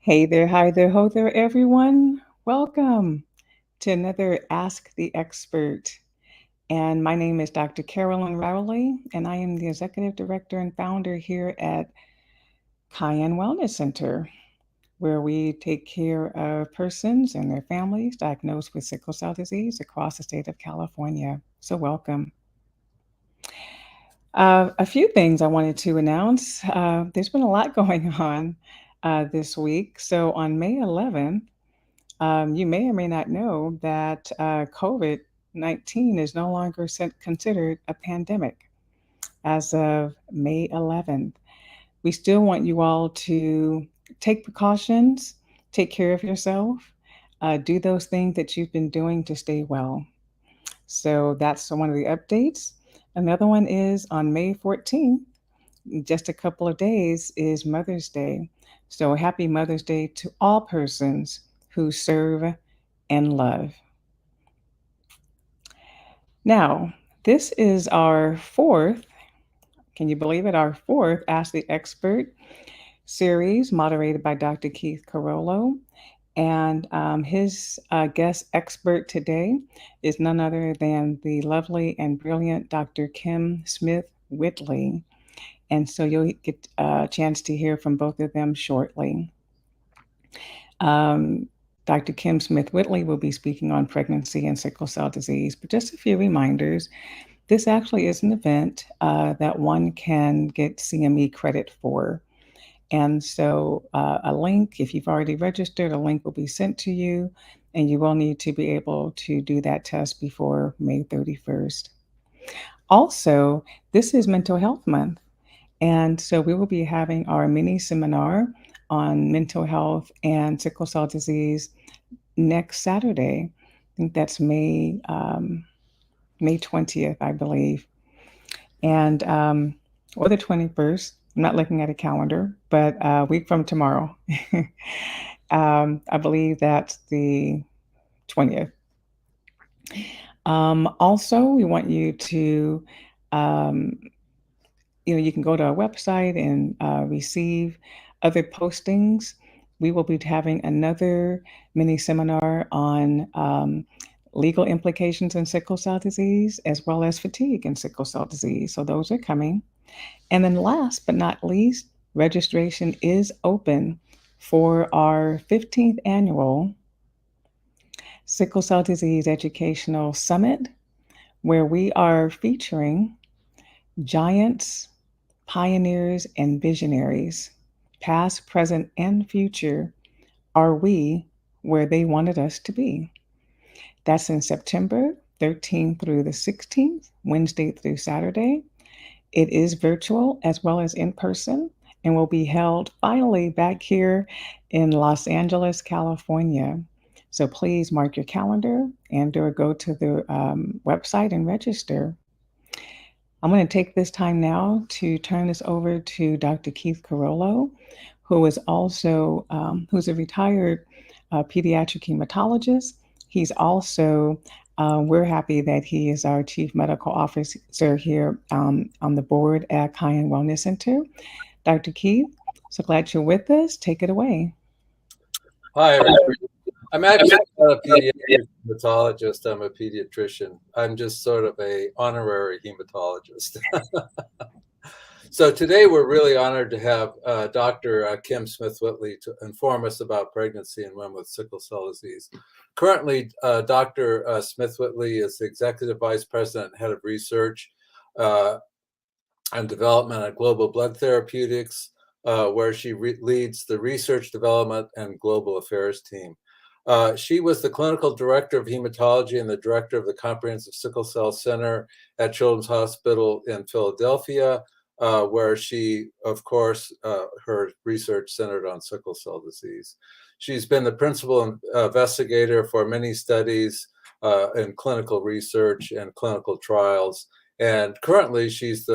Hey there, hi there, ho there, everyone. Welcome to another Ask the Expert. And my name is Dr. Carolyn Rowley, and I am the Executive Director and Founder here at Cayenne Wellness Center, where we take care of persons and their families diagnosed with sickle cell disease across the state of California. So, welcome. A few things I wanted to announce. There's been a lot going on this week. So, on May 11th, you may or may not know that COVID-19 is no longer considered a pandemic as of May 11th. We still want you all to take precautions, take care of yourself, do those things that you've been doing to stay well. So that's one of the updates. Another one is on May 14th, just a couple of days, is Mother's Day. So happy Mother's Day to all persons who serve and love. Now, this is our fourth, can you believe it? Our fourth Ask the Expert series moderated by Dr. Keith Carollo. And his guest expert today is none other than the lovely and brilliant Dr. Kim Smith Whitley. And so you'll get a chance to hear from both of them shortly. Dr. Kim Smith Whitley will be speaking on pregnancy and sickle cell disease. But just a few reminders. This actually is an event that one can get CME credit for. And so a link, if you've already registered, a link will be sent to you, and you will need to be able to do that test before May 31st. Also, this is Mental Health Month. And so we will be having our mini seminar on mental health and sickle cell disease next Saturday. I think that's May 20th, I believe. And or the 21st. I'm not looking at a calendar, but a week from tomorrow. I believe that's the 20th. Also, we want you to, you can go to our website and receive other postings. We will be having another mini seminar on legal implications in sickle cell disease, as well as fatigue in sickle cell disease. So those are coming. And then last but not least, registration is open for our 15th annual Sickle Cell Disease Educational Summit, where we are featuring giants, pioneers, and visionaries, past, present, and future. Are we where they wanted us to be? That's in September 13th through the 16th, Wednesday through Saturday. It is virtual as well as in person, and will be held finally back here in Los Angeles, California. So please mark your calendar and/or go to the website and register. I'm going to take this time now to turn this over to Dr. Keith Carollo, who is also who's a retired pediatric hematologist. He's also we're happy that he is our Chief Medical Officer here on the board at Cayenne Wellness Center. Dr. Keith, so glad you're with us. Take it away. Hi, everybody. I'm actually not a pediatric hematologist. I'm a pediatrician. I'm just sort of a honorary hematologist. So today we're really honored to have Dr. Kim Smith Whitley to inform us about pregnancy in women with sickle cell disease. Currently, Dr. Smith Whitley is the Executive Vice President and Head of Research and Development at Global Blood Therapeutics, where she leads the Research, Development, and Global Affairs team. She was the Clinical Director of Hematology and the Director of the Comprehensive Sickle Cell Center at Children's Hospital in Philadelphia. where she, of course, her research centered on sickle cell disease. She's been the principal investigator for many studies in clinical research and clinical trials. And currently, she's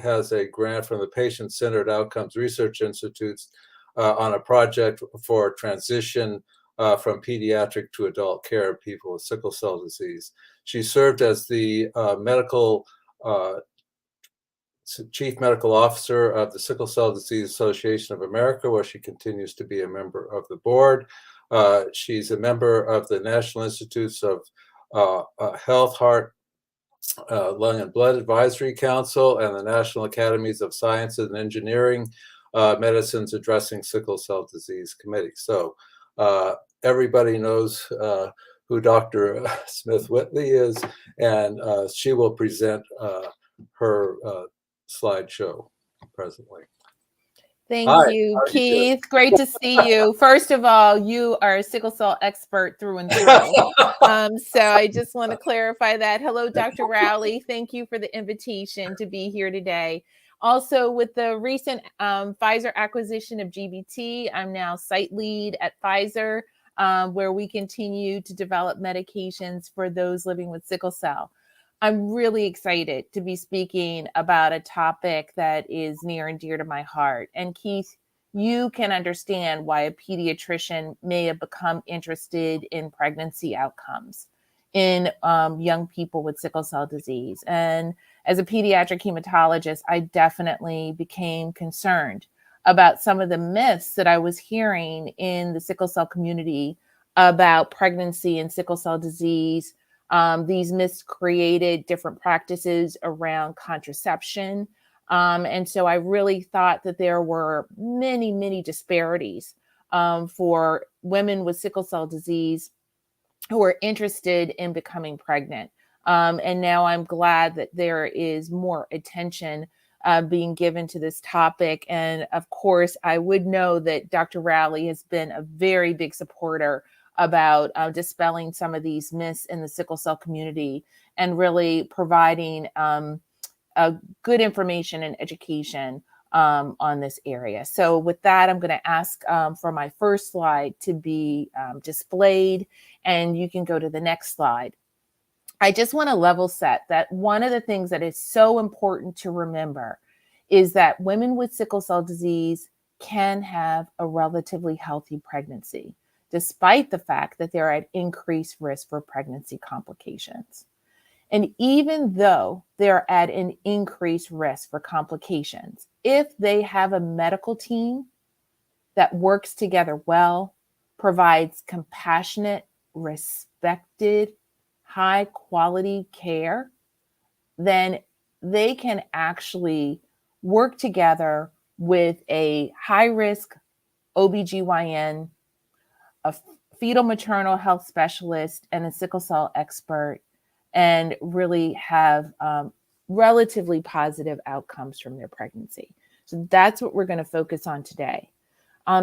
has a grant from the Patient-Centered Outcomes Research Institutes on a project for transition from pediatric to adult care of people with sickle cell disease. She served as the Chief Medical Officer of the Sickle Cell Disease Association of America, where she continues to be a member of the board. She's a member of the National Institutes of Health, Heart, Lung and Blood Advisory Council and the National Academies of Sciences and Engineering Medicine's Addressing Sickle Cell Disease Committee. So everybody knows who Dr. Smith-Whitley is, and she will present her slideshow presently. Thank you, Keith. Great to see you. First of all, you are a sickle cell expert through and through. So I just want to clarify that. Hello, Dr. Rowley. Thank you for the invitation to be here today. Also, with the recent Pfizer acquisition of GBT, I'm now site lead at Pfizer, where we continue to develop medications for those living with sickle cell. I'm really excited to be speaking about a topic that is near and dear to my heart. And Keith, you can understand why a pediatrician may have become interested in pregnancy outcomes in young people with sickle cell disease. And as a pediatric hematologist, I definitely became concerned about some of the myths that I was hearing in the sickle cell community about pregnancy and sickle cell disease. These myths created different practices around contraception. And so I really thought that there were many, many disparities for women with sickle cell disease who are interested in becoming pregnant. And now I'm glad that there is more attention being given to this topic. And of course, I would know that Dr. Rowley has been a very big supporter about dispelling some of these myths in the sickle cell community and really providing good information and education on this area. So with that, I'm going to ask for my first slide to be displayed, and you can go to the next slide. I just want to level set that one of the things that is so important to remember is that women with sickle cell disease can have a relatively healthy pregnancy, despite the fact that they're at increased risk for pregnancy complications. And even though they're at an increased risk for complications, if they have a medical team that works together well, provides compassionate, respected, high quality care, then they can actually work together with a high risk OBGYN, a fetal maternal health specialist, and a sickle cell expert, and really have relatively positive outcomes from their pregnancy. So that's what we're going to focus on today.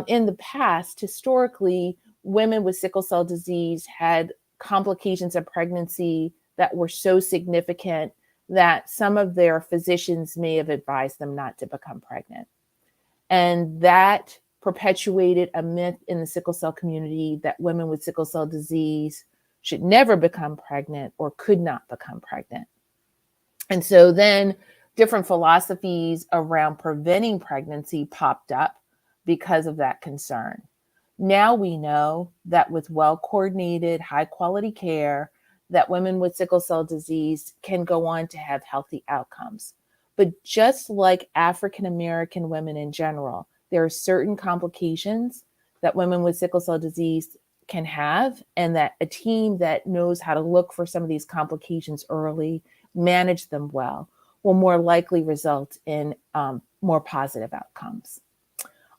In the past, historically, women with sickle cell disease had complications of pregnancy that were so significant that some of their physicians may have advised them not to become pregnant. And that perpetuated a myth in the sickle cell community that women with sickle cell disease should never become pregnant or could not become pregnant. And so then different philosophies around preventing pregnancy popped up because of that concern. Now we know that with well-coordinated, high-quality care, that women with sickle cell disease can go on to have healthy outcomes. But just like African-American women in general, there are certain complications that women with sickle cell disease can have, and that a team that knows how to look for some of these complications early, manage them well, will more likely result in more positive outcomes.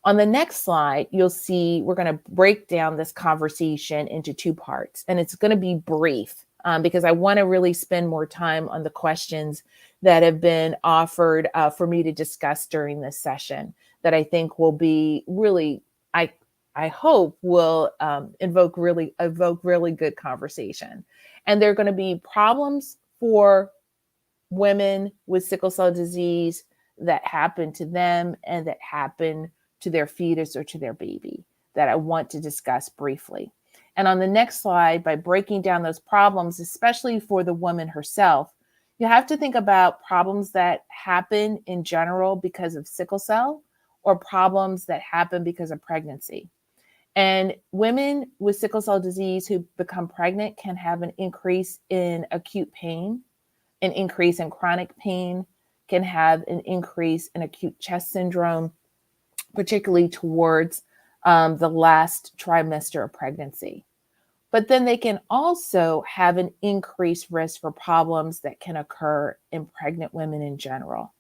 On the next slide, you'll see we're going to break down this conversation into two parts, and it's going to be brief because I want to really spend more time on the questions that have been offered for me to discuss during this session that I think will be really, I hope will evoke really good conversation. And there are going to be problems for women with sickle cell disease that happen to them and that happen to their fetus or to their baby that I want to discuss briefly. And on the next slide, by breaking down those problems, especially for the woman herself, you have to think about problems that happen in general because of sickle cell or problems that happen because of pregnancy. And women with sickle cell disease who become pregnant can have an increase in acute pain, an increase in chronic pain, can have an increase in acute chest syndrome, particularly towards the last trimester of pregnancy. But then they can also have an increased risk for problems that can occur in pregnant women in general.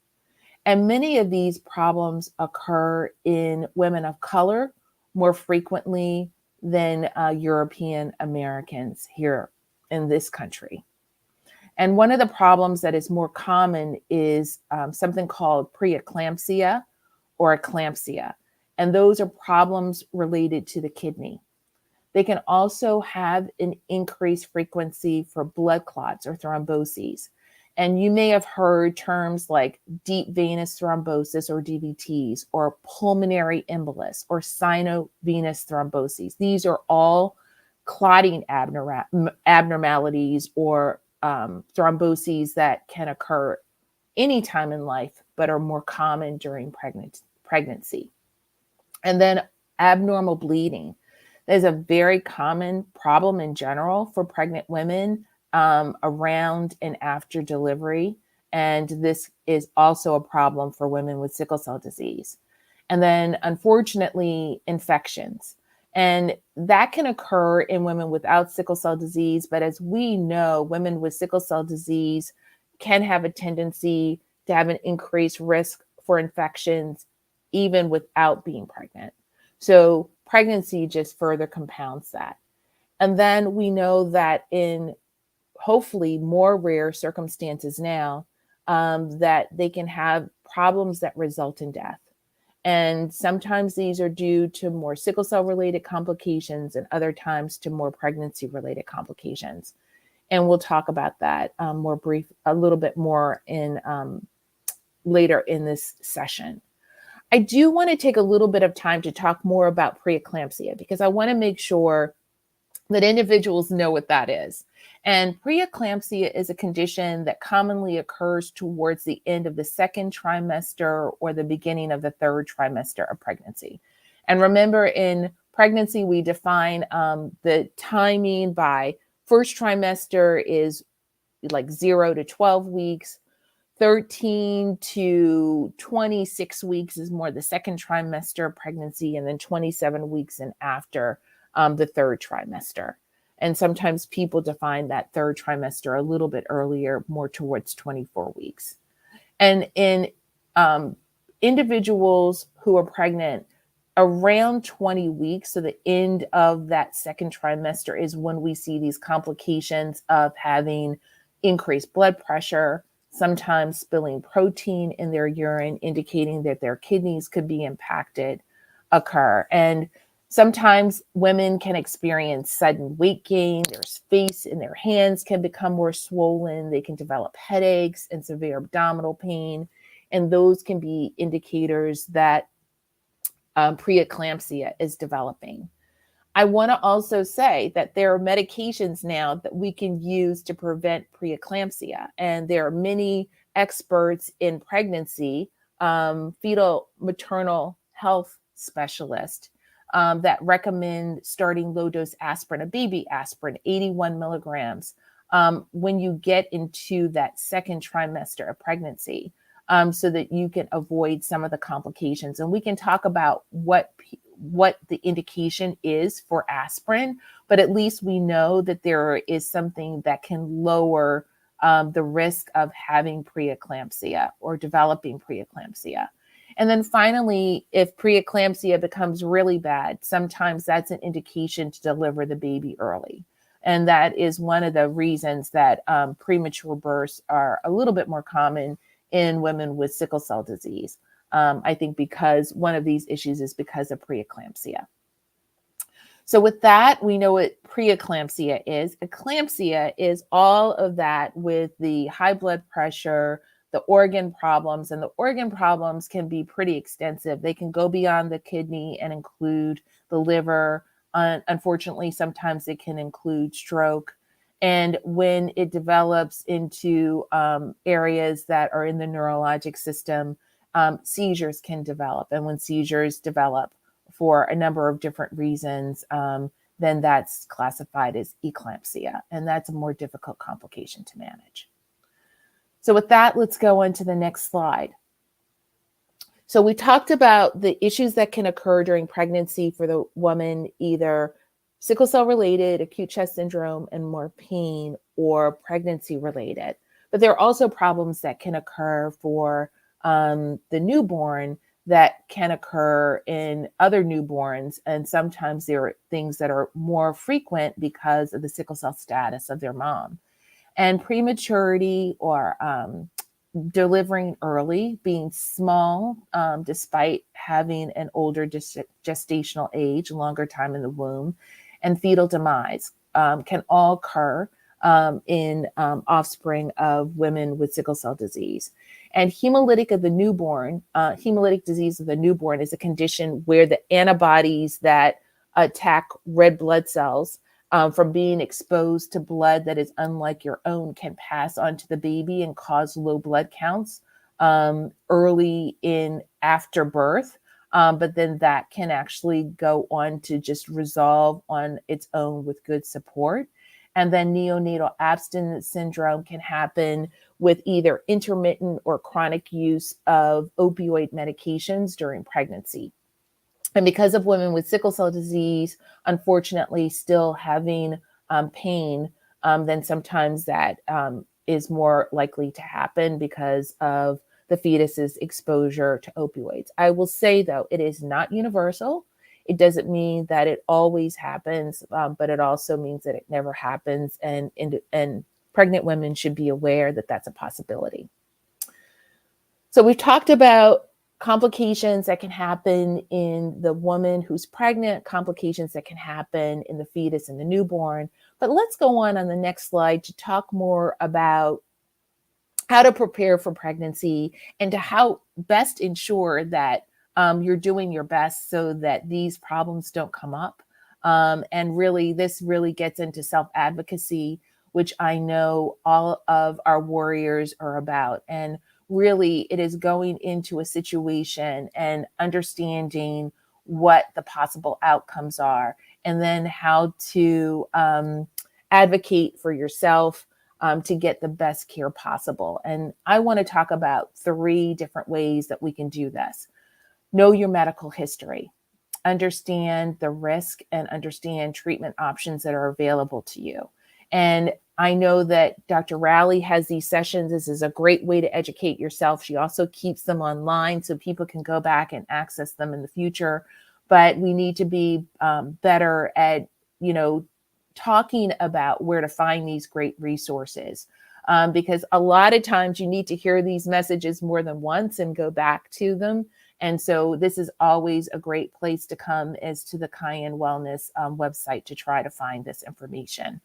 And many of these problems occur in women of color more frequently than European Americans here in this country. And one of the problems that is more common is something called preeclampsia or eclampsia. And those are problems related to the kidney. They can also have an increased frequency for blood clots or thromboses. And you may have heard terms like deep venous thrombosis or DVTs, or pulmonary embolus or sinovenous thromboses. These are all clotting abnormalities or thromboses that can occur anytime in life, but are more common during pregnancy. And then abnormal bleeding. There's a very common problem in general for pregnant women around and after delivery. And this is also a problem for women with sickle cell disease. And then, unfortunately, infections. And that can occur in women without sickle cell disease. But as we know, women with sickle cell disease can have a tendency to have an increased risk for infections even without being pregnant. So pregnancy just further compounds that. And then we know that in hopefully more rare circumstances now, that they can have problems that result in death. And sometimes these are due to more sickle cell related complications and other times to more pregnancy related complications. And we'll talk about that a little bit more in later in this session. I do want to take a little bit of time to talk more about preeclampsia because I want to make sure that individuals know what that is. And preeclampsia is a condition that commonly occurs towards the end of the second trimester or the beginning of the third trimester of pregnancy. And remember, in pregnancy, we define the timing by first trimester is like 0 to 12 weeks. 13 to 26 weeks is more the second trimester of pregnancy, and then 27 weeks and after the third trimester. And sometimes people define that third trimester a little bit earlier, more towards 24 weeks. And in individuals who are pregnant around 20 weeks, so the end of that second trimester is when we see these complications of having increased blood pressure, sometimes spilling protein in their urine, indicating that their kidneys could be impacted, occur. And sometimes women can experience sudden weight gain. Their face and their hands can become more swollen. They can develop headaches and severe abdominal pain. And those can be indicators that preeclampsia is developing. I want to also say that there are medications now that we can use to prevent preeclampsia. And there are many experts in pregnancy, fetal maternal health specialists that recommend starting low dose aspirin, a baby aspirin, 81 milligrams, when you get into that second trimester of pregnancy, so that you can avoid some of the complications. And we can talk about what the indication is for aspirin, but at least we know that there is something that can lower the risk of having preeclampsia or developing preeclampsia. And then finally, if preeclampsia becomes really bad, sometimes that's an indication to deliver the baby early. And that is one of the reasons that premature births are a little bit more common in women with sickle cell disease. I think because one of these issues is because of preeclampsia. So with that, we know what preeclampsia is. Eclampsia is all of that with the high blood pressure, the organ problems, and the organ problems can be pretty extensive. They can go beyond the kidney and include the liver. Unfortunately, sometimes it can include stroke. And when it develops into areas that are in the neurologic system, seizures can develop. And when seizures develop for a number of different reasons, then that's classified as eclampsia. And that's a more difficult complication to manage. So with that, let's go on to the next slide. So we talked about the issues that can occur during pregnancy for the woman, either sickle cell related, acute chest syndrome, and more pain, or pregnancy related. But there are also problems that can occur for the newborn that can occur in other newborns. And sometimes there are things that are more frequent because of the sickle cell status of their mom. And prematurity, or delivering early, being small, despite having an older gestational age, longer time in the womb, and fetal demise can all occur in offspring of women with sickle cell disease. And hemolytic disease of the newborn is a condition where the antibodies that attack red blood cells from being exposed to blood that is unlike your own can pass on to the baby and cause low blood counts early in after birth. But then that can actually go on to just resolve on its own with good support. And then neonatal abstinence syndrome can happen with either intermittent or chronic use of opioid medications during pregnancy. And because of women with sickle cell disease, unfortunately, still having pain, then sometimes that is more likely to happen because of the fetus's exposure to opioids. I will say, though, it is not universal. It doesn't mean that it always happens, but it also means that it never happens. And pregnant women should be aware that that's a possibility. So we've talked about complications that can happen in the woman who's pregnant, complications that can happen in the fetus and the newborn. But let's go on the next slide to talk more about how to prepare for pregnancy and to how best ensure that you're doing your best so that these problems don't come up. And really, this really gets into self-advocacy, which I know all of our warriors are about. And really, it is going into a situation and understanding what the possible outcomes are, and then how to advocate for yourself to get the best care possible. And I want to talk about 3 different ways that we can do this. Know your medical history, understand the risk, and understand treatment options that are available to you. And I know that Dr. Rowley has these sessions. This is a great way to educate yourself. She also keeps them online so people can go back and access them in the future. But we need to be better at, talking about where to find these great resources. Because a lot of times you need to hear these messages more than once and go back to them. And so this is always a great place to come, is to the Cayenne Wellness website to try to find this information.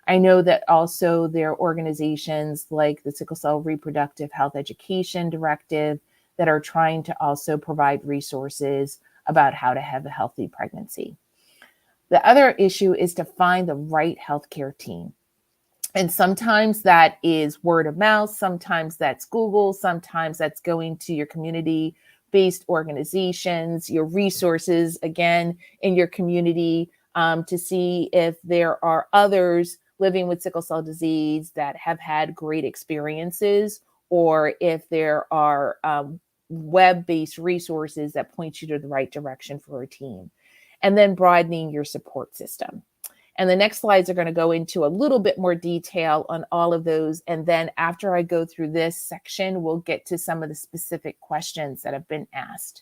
I know that also there are organizations like the Sickle Cell Reproductive Health Education Directive that are trying to also provide resources about how to have a healthy pregnancy. The other issue is to find the right healthcare team. And sometimes that is word of mouth, sometimes that's Google, sometimes that's going to your community-based organizations, your resources, again, in your community, to see if there are others living with sickle cell disease that have had great experiences, or if there are web-based resources that point you to the right direction for a team. And then broadening your support system. And the next slides are going to go into a little bit more detail on all of those. And then after I go through this section, we'll get to some of the specific questions that have been asked.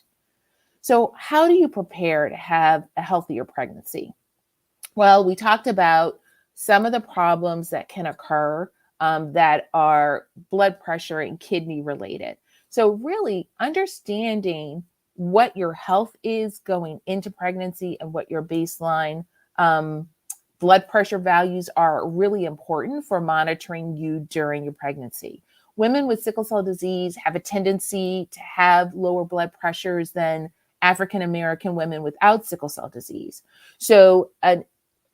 So how do you prepare to have a healthier pregnancy? Well, we talked about some of the problems that can occur that are blood pressure and kidney related. So really understanding what your health is going into pregnancy and what your baseline blood pressure values are really important for monitoring you during your pregnancy. women with sickle cell disease have a tendency to have lower blood pressures than African American women without sickle cell disease. So an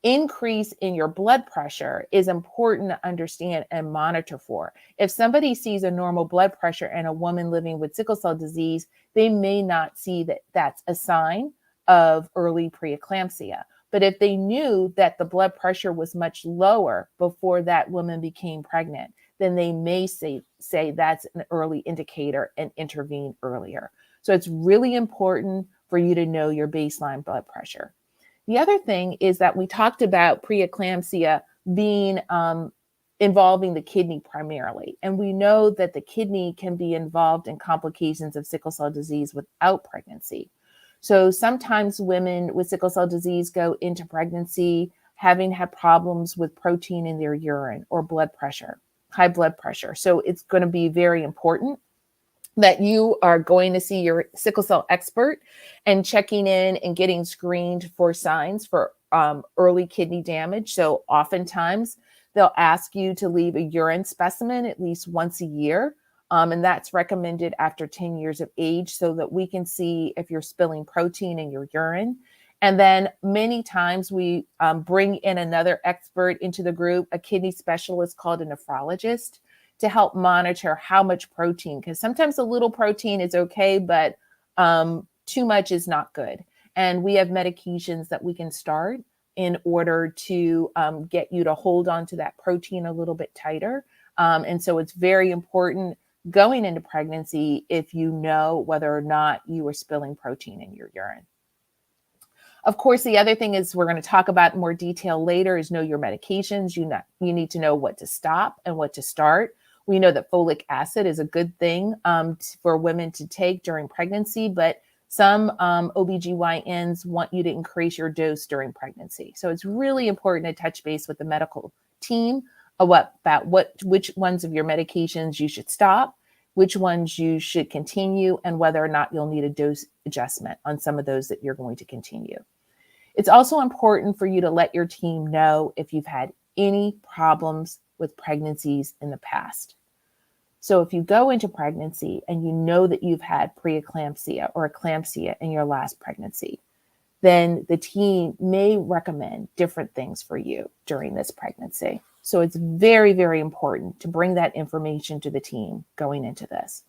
increase in your blood pressure is important to understand and monitor for. If somebody sees a normal blood pressure in a woman living with sickle cell disease, they may not see that that's a sign of early preeclampsia. But if they knew that the blood pressure was much lower before that woman became pregnant, then they may say that's an early indicator and intervene earlier. So it's really important for you to know your baseline blood pressure. The other thing is that we talked about preeclampsia being involving the kidney primarily. And we know that the kidney can be involved in complications of sickle cell disease without pregnancy. So sometimes women with sickle cell disease go into pregnancy having had problems with protein in their urine or blood pressure, high blood pressure. So it's going to be very important that you are going to see your sickle cell expert and checking in and getting screened for signs for early kidney damage. So oftentimes they'll ask you to leave a urine specimen at least once a year. And that's recommended after 10 years of age so that we can see if you're spilling protein in your urine. And then many times we bring in another expert into the group, a kidney specialist called a nephrologist, to help monitor how much protein, because sometimes a little protein is okay, but too much is not good. And we have medications that we can start in order to get you to hold on to that protein a little bit tighter. And so it's very important going into pregnancy if you know whether or not you are spilling protein in your urine. Of course, the other thing is we're going to talk about in more detail later is know your medications. You need to know what to stop and what to start. We know that folic acid is a good thing for women to take during pregnancy, but some OBGYNs want you to increase your dose during pregnancy. So it's really important to touch base with the medical team about which ones of your medications you should stop, which ones you should continue, and whether or not you'll need a dose adjustment on some of those that you're going to continue. It's also important for you to let your team know if you've had any problems with pregnancies in the past. So if you go into pregnancy and you know that you've had preeclampsia or eclampsia in your last pregnancy, then the team may recommend different things for you during this pregnancy. So it's very, very important to bring that information to the team going into this.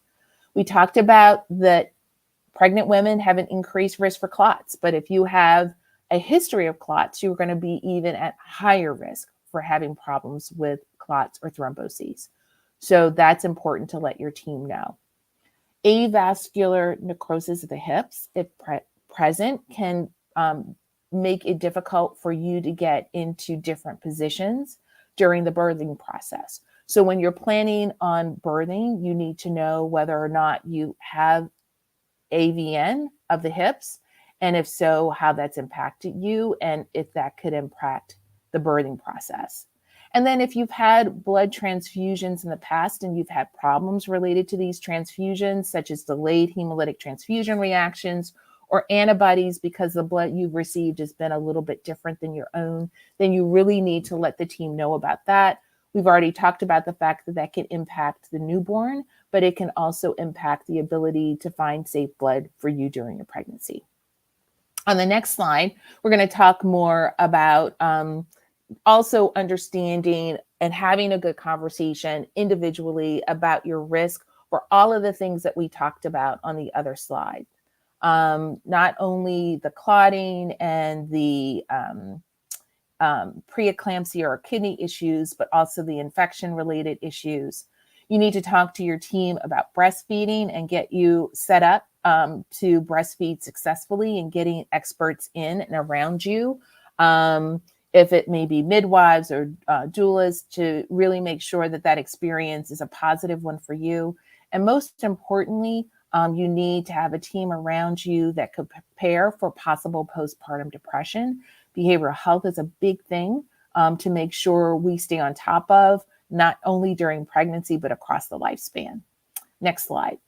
We talked about that pregnant women have an increased risk for clots, but if you have a history of clots, you're going to be even at higher risk for having problems with clots or thromboses. So that's important to let your team know. Avascular necrosis of the hips, if present, can make it difficult for you to get into different positions during the birthing process. So when you're planning on birthing, you need to know whether or not you have AVN of the hips, and if so, how that's impacted you, and if that could impact the birthing process. And then if you've had blood transfusions in the past and you've had problems related to these transfusions, such as delayed hemolytic transfusion reactions or antibodies because the blood you've received has been a little bit different than your own, then you really need to let the team know about that. We've already talked about the fact that that can impact the newborn, but it can also impact the ability to find safe blood for you during your pregnancy. On the next slide, we're going to talk more about also understanding and having a good conversation individually about your risk for all of the things that we talked about on the other slide. Not only the clotting and the preeclampsia or kidney issues, but also the infection-related issues. You need to talk to your team about breastfeeding and get you set up to breastfeed successfully and getting experts in and around you. If it may be midwives or doulas, to really make sure that that experience is a positive one for you. And most importantly, you need to have a team around you that could prepare for possible postpartum depression. Behavioral health is a big thing to make sure we stay on top of, not only during pregnancy, but across the lifespan. Next slide.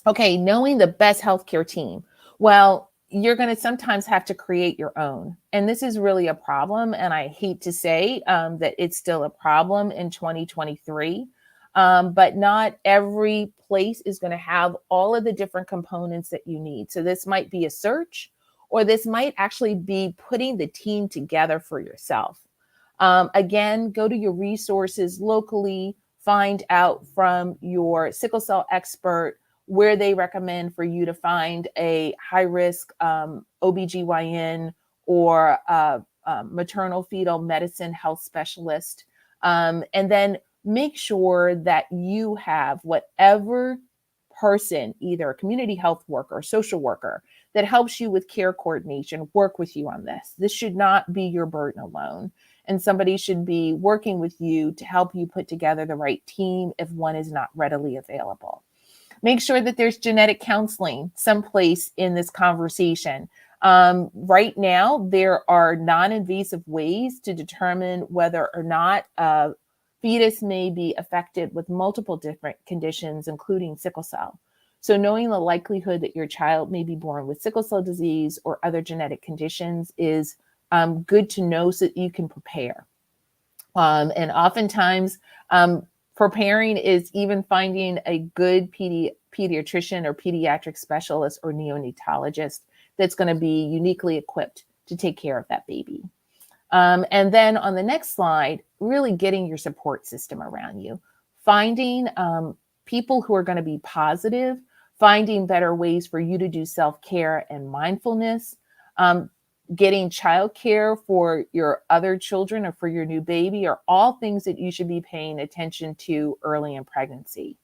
Okay, knowing the best healthcare team. Well, you're going to sometimes have to create your own. And this is really a problem. And I hate to say that it's still a problem in 2023. but not every place is going to have all of the different components that you need. So this might be a search, or this might actually be putting the team together for yourself. Again, go to your resources locally, find out from your sickle cell expert where they recommend for you to find a high-risk OBGYN or maternal fetal medicine health specialist. And then make sure that you have whatever person, either a community health worker or social worker, that helps you with care coordination, work with you on this. This should not be your burden alone. And somebody should be working with you to help you put together the right team if one is not readily available. Make sure that there's genetic counseling someplace in this conversation. Right now, there are non-invasive ways to determine whether or not a fetus may be affected with multiple different conditions, including sickle cell. So knowing the likelihood that your child may be born with sickle cell disease or other genetic conditions is good to know so that you can prepare. And oftentimes, preparing is even finding a good pediatrician or pediatric specialist or neonatologist that's going to be uniquely equipped to take care of that baby. And then on the next slide, really getting your support system around you, finding people who are going to be positive, finding better ways for you to do self-care and mindfulness, getting childcare for your other children or for your new baby are all things that you should be paying attention to early in pregnancy.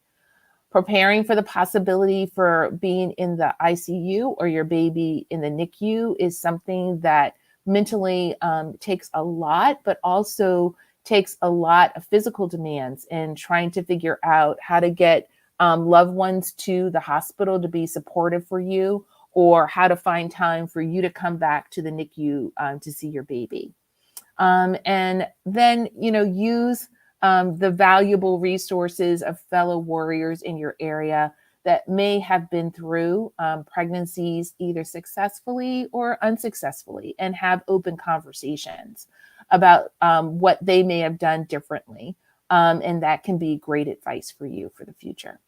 Preparing for the possibility for being in the ICU or your baby in the NICU is something that mentally takes a lot, but also takes a lot of physical demands in trying to figure out how to get loved ones to the hospital to be supportive for you, or how to find time for you to come back to the NICU to see your baby. And then, use the valuable resources of fellow warriors in your area that may have been through pregnancies either successfully or unsuccessfully, and have open conversations about what they may have done differently. And that can be great advice for you for the future.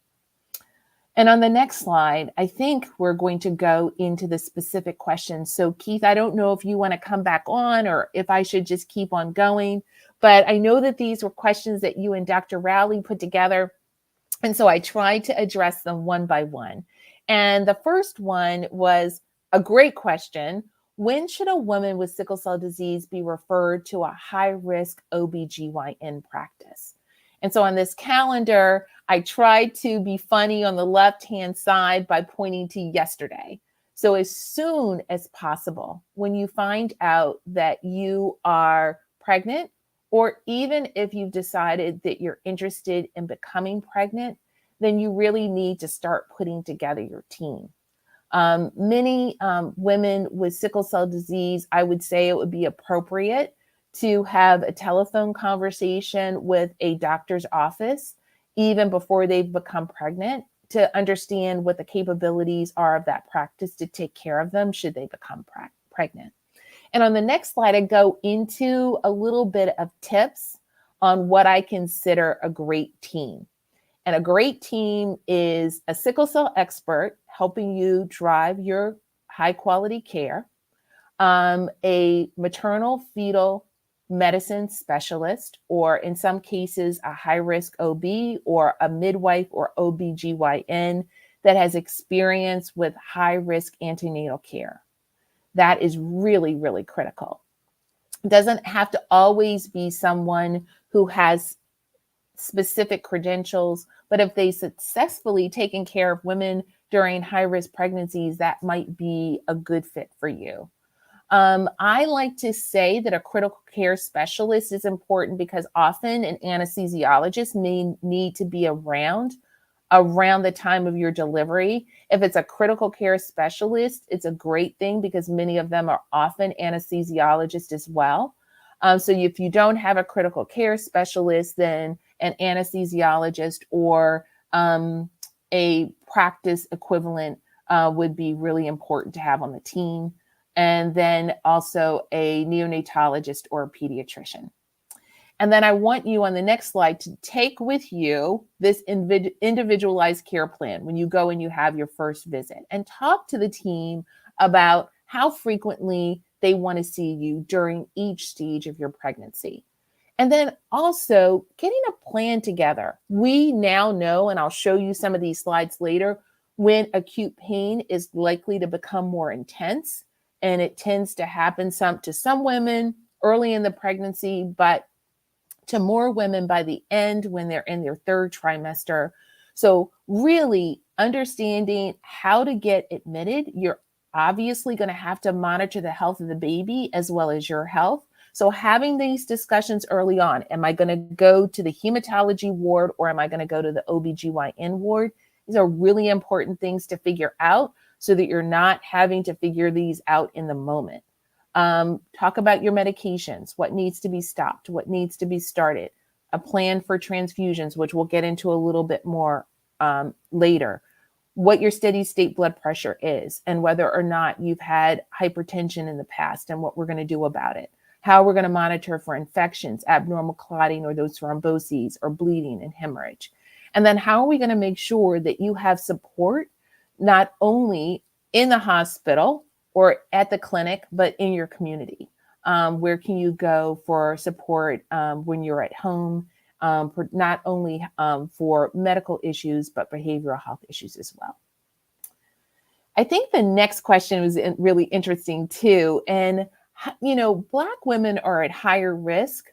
And on the next slide, I think we're going to go into the specific questions. So Keith, I don't know if you want to come back on or if I should just keep on going, but I know that these were questions that you and Dr. Rowley put together. And so I tried to address them one by one. And the first one was a great question. When should a woman with sickle cell disease be referred to a high-risk OBGYN practice? And so on this calendar, I tried to be funny on the left-hand side by pointing to yesterday. So as soon as possible, when you find out that you are pregnant, or even if you've decided that you're interested in becoming pregnant, then you really need to start putting together your team. Many women with sickle cell disease, I would say it would be appropriate to have a telephone conversation with a doctor's office even before they've become pregnant, to understand what the capabilities are of that practice to take care of them should they become pregnant. And on the next slide, I go into a little bit of tips on what I consider a great team. And a great team is a sickle cell expert helping you drive your high quality care, a maternal fetal medicine specialist, or in some cases, a high-risk OB or a midwife or OBGYN that has experience with high-risk antenatal care. That is really, really critical. It doesn't have to always be someone who has specific credentials, but if they successfully taken care of women during high-risk pregnancies, that might be a good fit for you. I like to say that a critical care specialist is important because often an anesthesiologist may need to be around the time of your delivery. If it's a critical care specialist, it's a great thing because many of them are often anesthesiologists as well. So if you don't have a critical care specialist, then an anesthesiologist or a practice equivalent would be really important to have on the team. And then also a neonatologist or a pediatrician. And then I want you on the next slide to take with you this individualized care plan when you go and you have your first visit, and talk to the team about how frequently they want to see you during each stage of your pregnancy. And then also getting a plan together. We now know, and I'll show you some of these slides later, when acute pain is likely to become more intense. And it tends to happen to some women early in the pregnancy, but to more women by the end when they're in their third trimester. So really understanding how to get admitted. You're obviously going to have to monitor the health of the baby as well as your health. So having these discussions early on, am I going to go to the hematology ward or am I going to go to the OBGYN ward? These are really important things to figure out so that you're not having to figure these out in the moment. Talk about your medications, what needs to be stopped, what needs to be started, a plan for transfusions, which we'll get into a little bit more later, what your steady state blood pressure is, and whether or not you've had hypertension in the past and what we're going to do about it, how we're going to monitor for infections, abnormal clotting, or those thromboses, or bleeding and hemorrhage. And then how are we going to make sure that you have support not only in the hospital or at the clinic, but in your community? Where can you go for support when you're at home, for not only for medical issues, but behavioral health issues as well? I think the next question was really interesting too. And, you know, Black women are at higher risk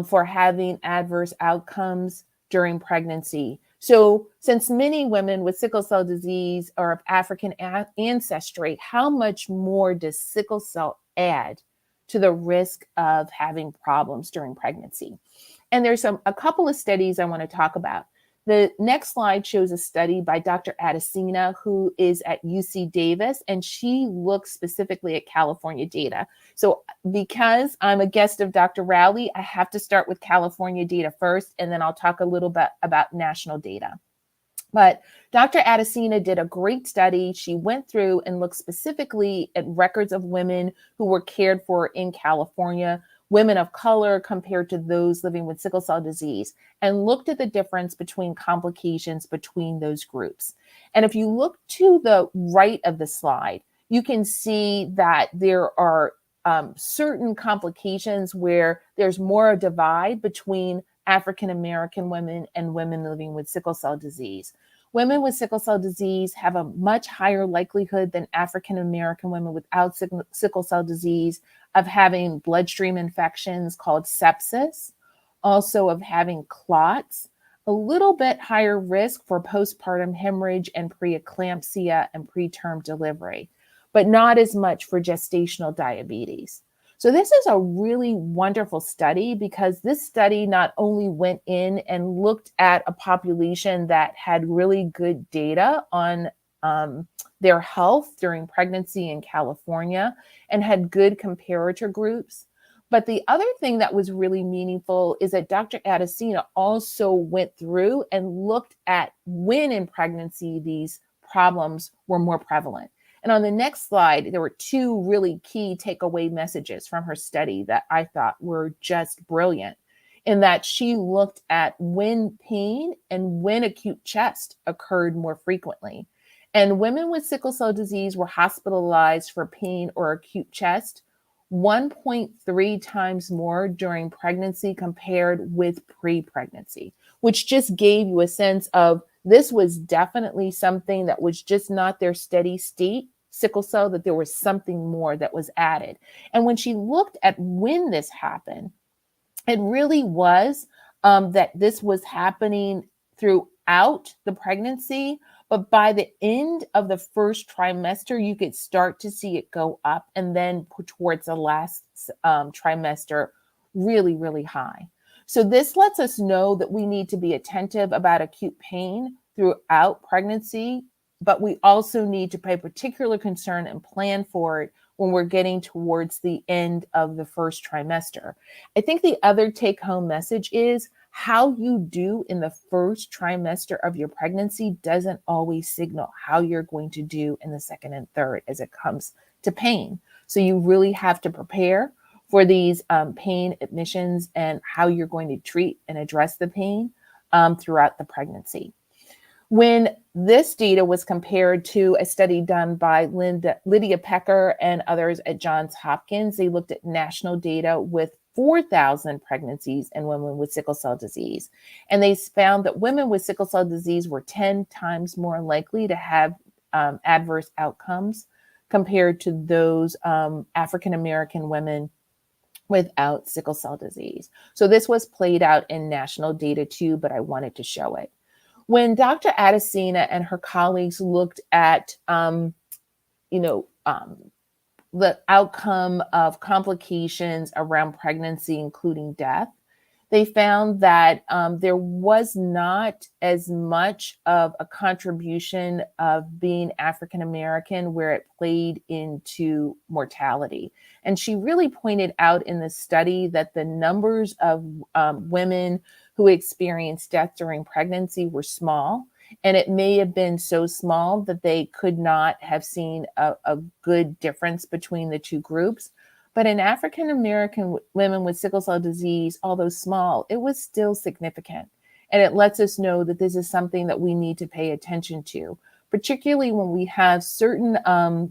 for having adverse outcomes during pregnancy. So since many women with sickle cell disease are of African ancestry, how much more does sickle cell add to the risk of having problems during pregnancy? And there's a couple of studies I want to talk about. The next slide shows a study by Dr. Adesina, who is at UC Davis, and she looks specifically at California data. So because I'm a guest of Dr. Rowley, I have to start with California data first, and then I'll talk a little bit about national data. But Dr. Adesina did a great study. She went through and looked specifically at records of women who were cared for in California, women of color compared to those living with sickle cell disease, and looked at the difference between complications between those groups. And if you look to the right of the slide, you can see that there are certain complications where there's more a divide between African American women and women living with sickle cell disease. Women with sickle cell disease have a much higher likelihood than African American women without sickle cell disease of having bloodstream infections called sepsis, also of having clots, a little bit higher risk for postpartum hemorrhage and preeclampsia and preterm delivery, but not as much for gestational diabetes. So this is a really wonderful study because this study not only went in and looked at a population that had really good data on their health during pregnancy in California and had good comparator groups, but the other thing that was really meaningful is that Dr. Adesina also went through and looked at when in pregnancy these problems were more prevalent. And on the next slide, there were two really key takeaway messages from her study that I thought were just brilliant, in that she looked at when pain and when acute chest occurred more frequently. And women with sickle cell disease were hospitalized for pain or acute chest 1.3 times more during pregnancy compared with pre-pregnancy, which just gave you a sense of this was definitely something that was just not their steady state sickle cell, that there was something more that was added. And when she looked at when this happened, it really was that this was happening throughout the pregnancy, but by the end of the first trimester, you could start to see it go up, and then towards the last trimester, really, really high. So this lets us know that we need to be attentive about acute pain throughout pregnancy, but we also need to pay particular concern and plan for it when we're getting towards the end of the first trimester. I think the other take-home message is how you do in the first trimester of your pregnancy doesn't always signal how you're going to do in the second and third as it comes to pain. So you really have to prepare for these pain admissions and how you're going to treat and address the pain throughout the pregnancy. When this data was compared to a study done by Lydia Pecker and others at Johns Hopkins, they looked at national data with 4,000 pregnancies in women with sickle cell disease. And they found that women with sickle cell disease were 10 times more likely to have adverse outcomes compared to those African-American women without sickle cell disease. So this was played out in national data too, but I wanted to show it. When Dr. Adesina and her colleagues looked at, the outcome of complications around pregnancy, including death, they found that there was not as much of a contribution of being African American where it played into mortality. And she really pointed out in the study that the numbers of women who experienced death during pregnancy were small. And it may have been so small that they could not have seen a good difference between the two groups. But in African American women with sickle cell disease, although small, it was still significant. And it lets us know that this is something that we need to pay attention to, particularly when we have certain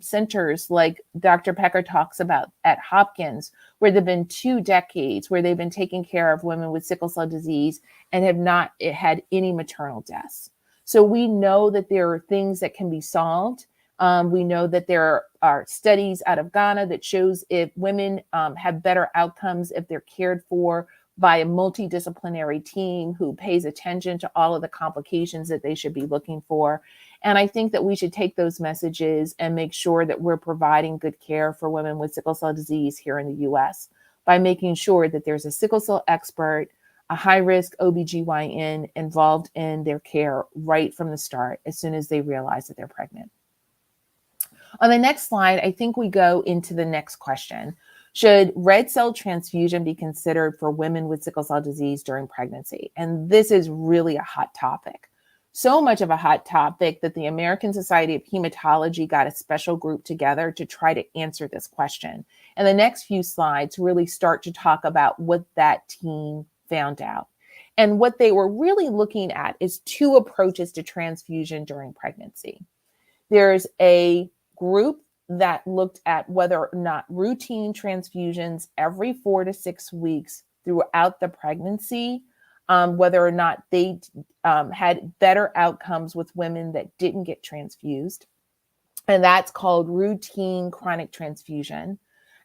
centers like Dr. Pecker talks about at Hopkins, where there have been 2 decades where they've been taking care of women with sickle cell disease and have not had any maternal deaths. So we know that there are things that can be solved. We know that there are studies out of Ghana that shows if women have better outcomes if they're cared for by a multidisciplinary team who pays attention to all of the complications that they should be looking for. And I think that we should take those messages and make sure that we're providing good care for women with sickle cell disease here in the US by making sure that there's a sickle cell expert, a high-risk OBGYN involved in their care right from the start as soon as they realize that they're pregnant. On the next slide, I think we go into the next question. Should red cell transfusion be considered for women with sickle cell disease during pregnancy? And this is really a hot topic. So much of a hot topic that the American Society of Hematology got a special group together to try to answer this question. And the next few slides really start to talk about what that team found out. And what they were really looking at is 2 approaches to transfusion during pregnancy. There's a group that looked at whether or not routine transfusions every 4 to 6 weeks throughout the pregnancy, whether or not they had better outcomes with women that didn't get transfused. And that's called routine chronic transfusion.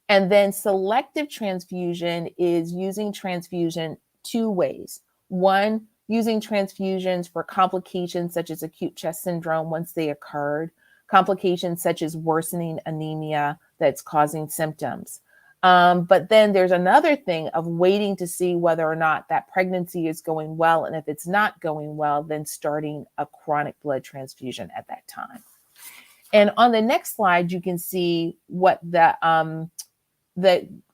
And then selective transfusion is using transfusion 2 ways. One, using transfusions for complications such as acute chest syndrome once they occurred, complications such as worsening anemia that's causing symptoms. But then there's another thing of waiting to see whether or not that pregnancy is going well. And if it's not going well, then starting a chronic blood transfusion at that time. And on the next slide, you can see what the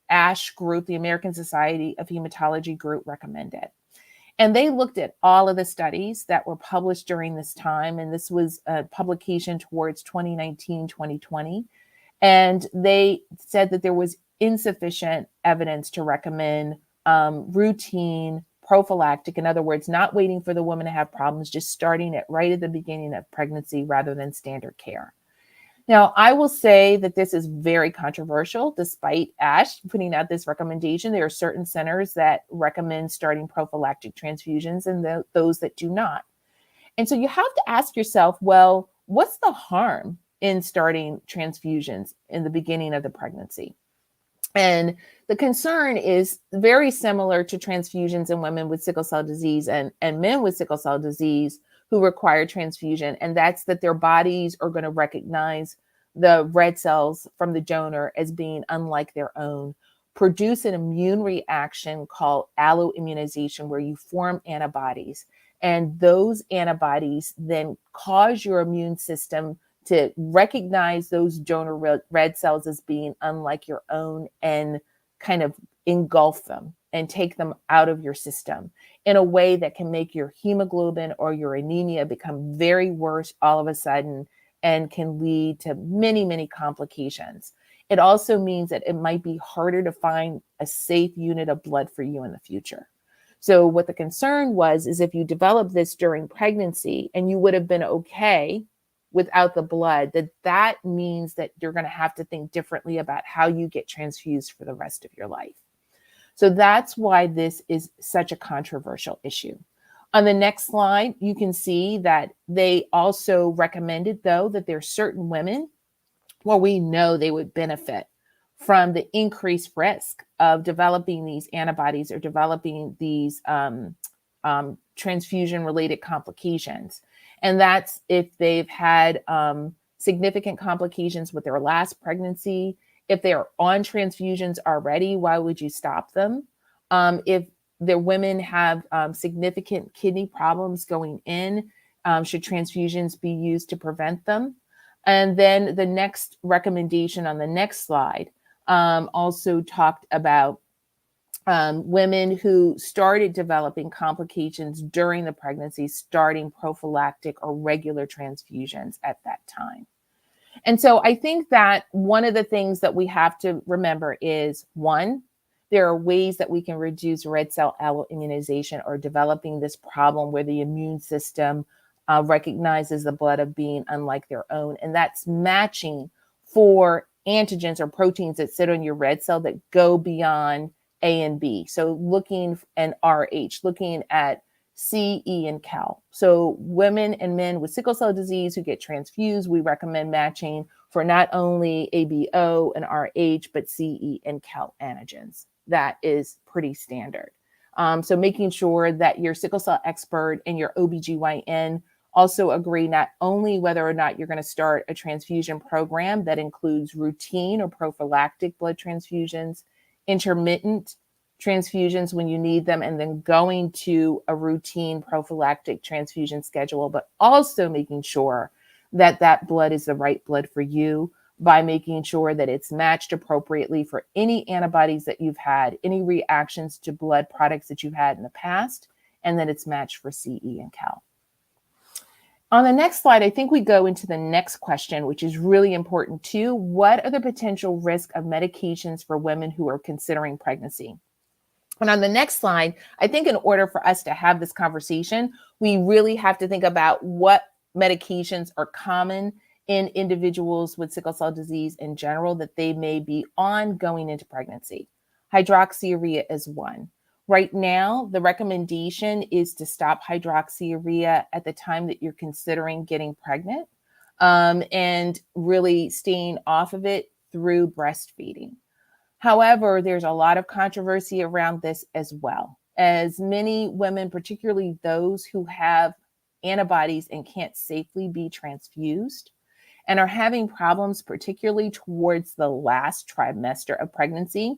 ASH group, the American Society of Hematology group, recommended. And they looked at all of the studies that were published during this time. And this was a publication towards 2019, 2020. And they said that there was insufficient evidence to recommend routine prophylactic. In other words, not waiting for the woman to have problems, just starting it right at the beginning of pregnancy rather than standard care. Now, I will say that this is very controversial, despite ASH putting out this recommendation. There are certain centers that recommend starting prophylactic transfusions and those that do not. And so you have to ask yourself, well, what's the harm in starting transfusions in the beginning of the pregnancy? And the concern is very similar to transfusions in women with sickle cell disease and men with sickle cell disease who require transfusion. And that's that their bodies are going to recognize the red cells from the donor as being unlike their own, produce an immune reaction called alloimmunization, where you form antibodies. And those antibodies then cause your immune system to recognize those donor red cells as being unlike your own and kind of engulf them and take them out of your system in a way that can make your hemoglobin or your anemia become very worse all of a sudden and can lead to many, many complications. It also means that it might be harder to find a safe unit of blood for you in the future. So what the concern was is if you develop this during pregnancy and you would have been okay without the blood, that means that you're going to have to think differently about how you get transfused for the rest of your life. So that's why this is such a controversial issue. On the next slide, you can see that they also recommended, though, that there are certain women where we know they would benefit from the increased risk of developing these antibodies or developing these transfusion-related complications. And that's if they've had significant complications with their last pregnancy. If they are on transfusions already, why would you stop them? If the women have significant kidney problems going in, should transfusions be used to prevent them? And then the next recommendation on the next slide also talked about women who started developing complications during the pregnancy, starting prophylactic or regular transfusions at that time. And so I think that one of the things that we have to remember is, one, there are ways that we can reduce red cell alloimmunization or developing this problem where the immune system recognizes the blood of being unlike their own. And that's matching for antigens or proteins that sit on your red cell that go beyond A and B. So looking at RH, looking at C, E, and Cal. So women and men with sickle cell disease who get transfused, we recommend matching for not only ABO and RH, but C, E, and Cal antigens. That is pretty standard. So making sure that your sickle cell expert and your OBGYN also agree not only whether or not you're going to start a transfusion program that includes routine or prophylactic blood transfusions, intermittent transfusions when you need them, and then going to a routine prophylactic transfusion schedule, but also making sure that that blood is the right blood for you by making sure that it's matched appropriately for any antibodies that you've had, any reactions to blood products that you've had in the past, and that it's matched for CE and Cal. On the next slide, I think we go into the next question, which is really important too. What are the potential risks of medications for women who are considering pregnancy? And on the next slide, I think in order for us to have this conversation, we really have to think about what medications are common in individuals with sickle cell disease in general that they may be on going into pregnancy. Hydroxyurea is one. Right now, the recommendation is to stop hydroxyurea at the time that you're considering getting pregnant and really staying off of it through breastfeeding. However, there's a lot of controversy around this as well, as many women, particularly those who have antibodies and can't safely be transfused and are having problems, particularly towards the last trimester of pregnancy.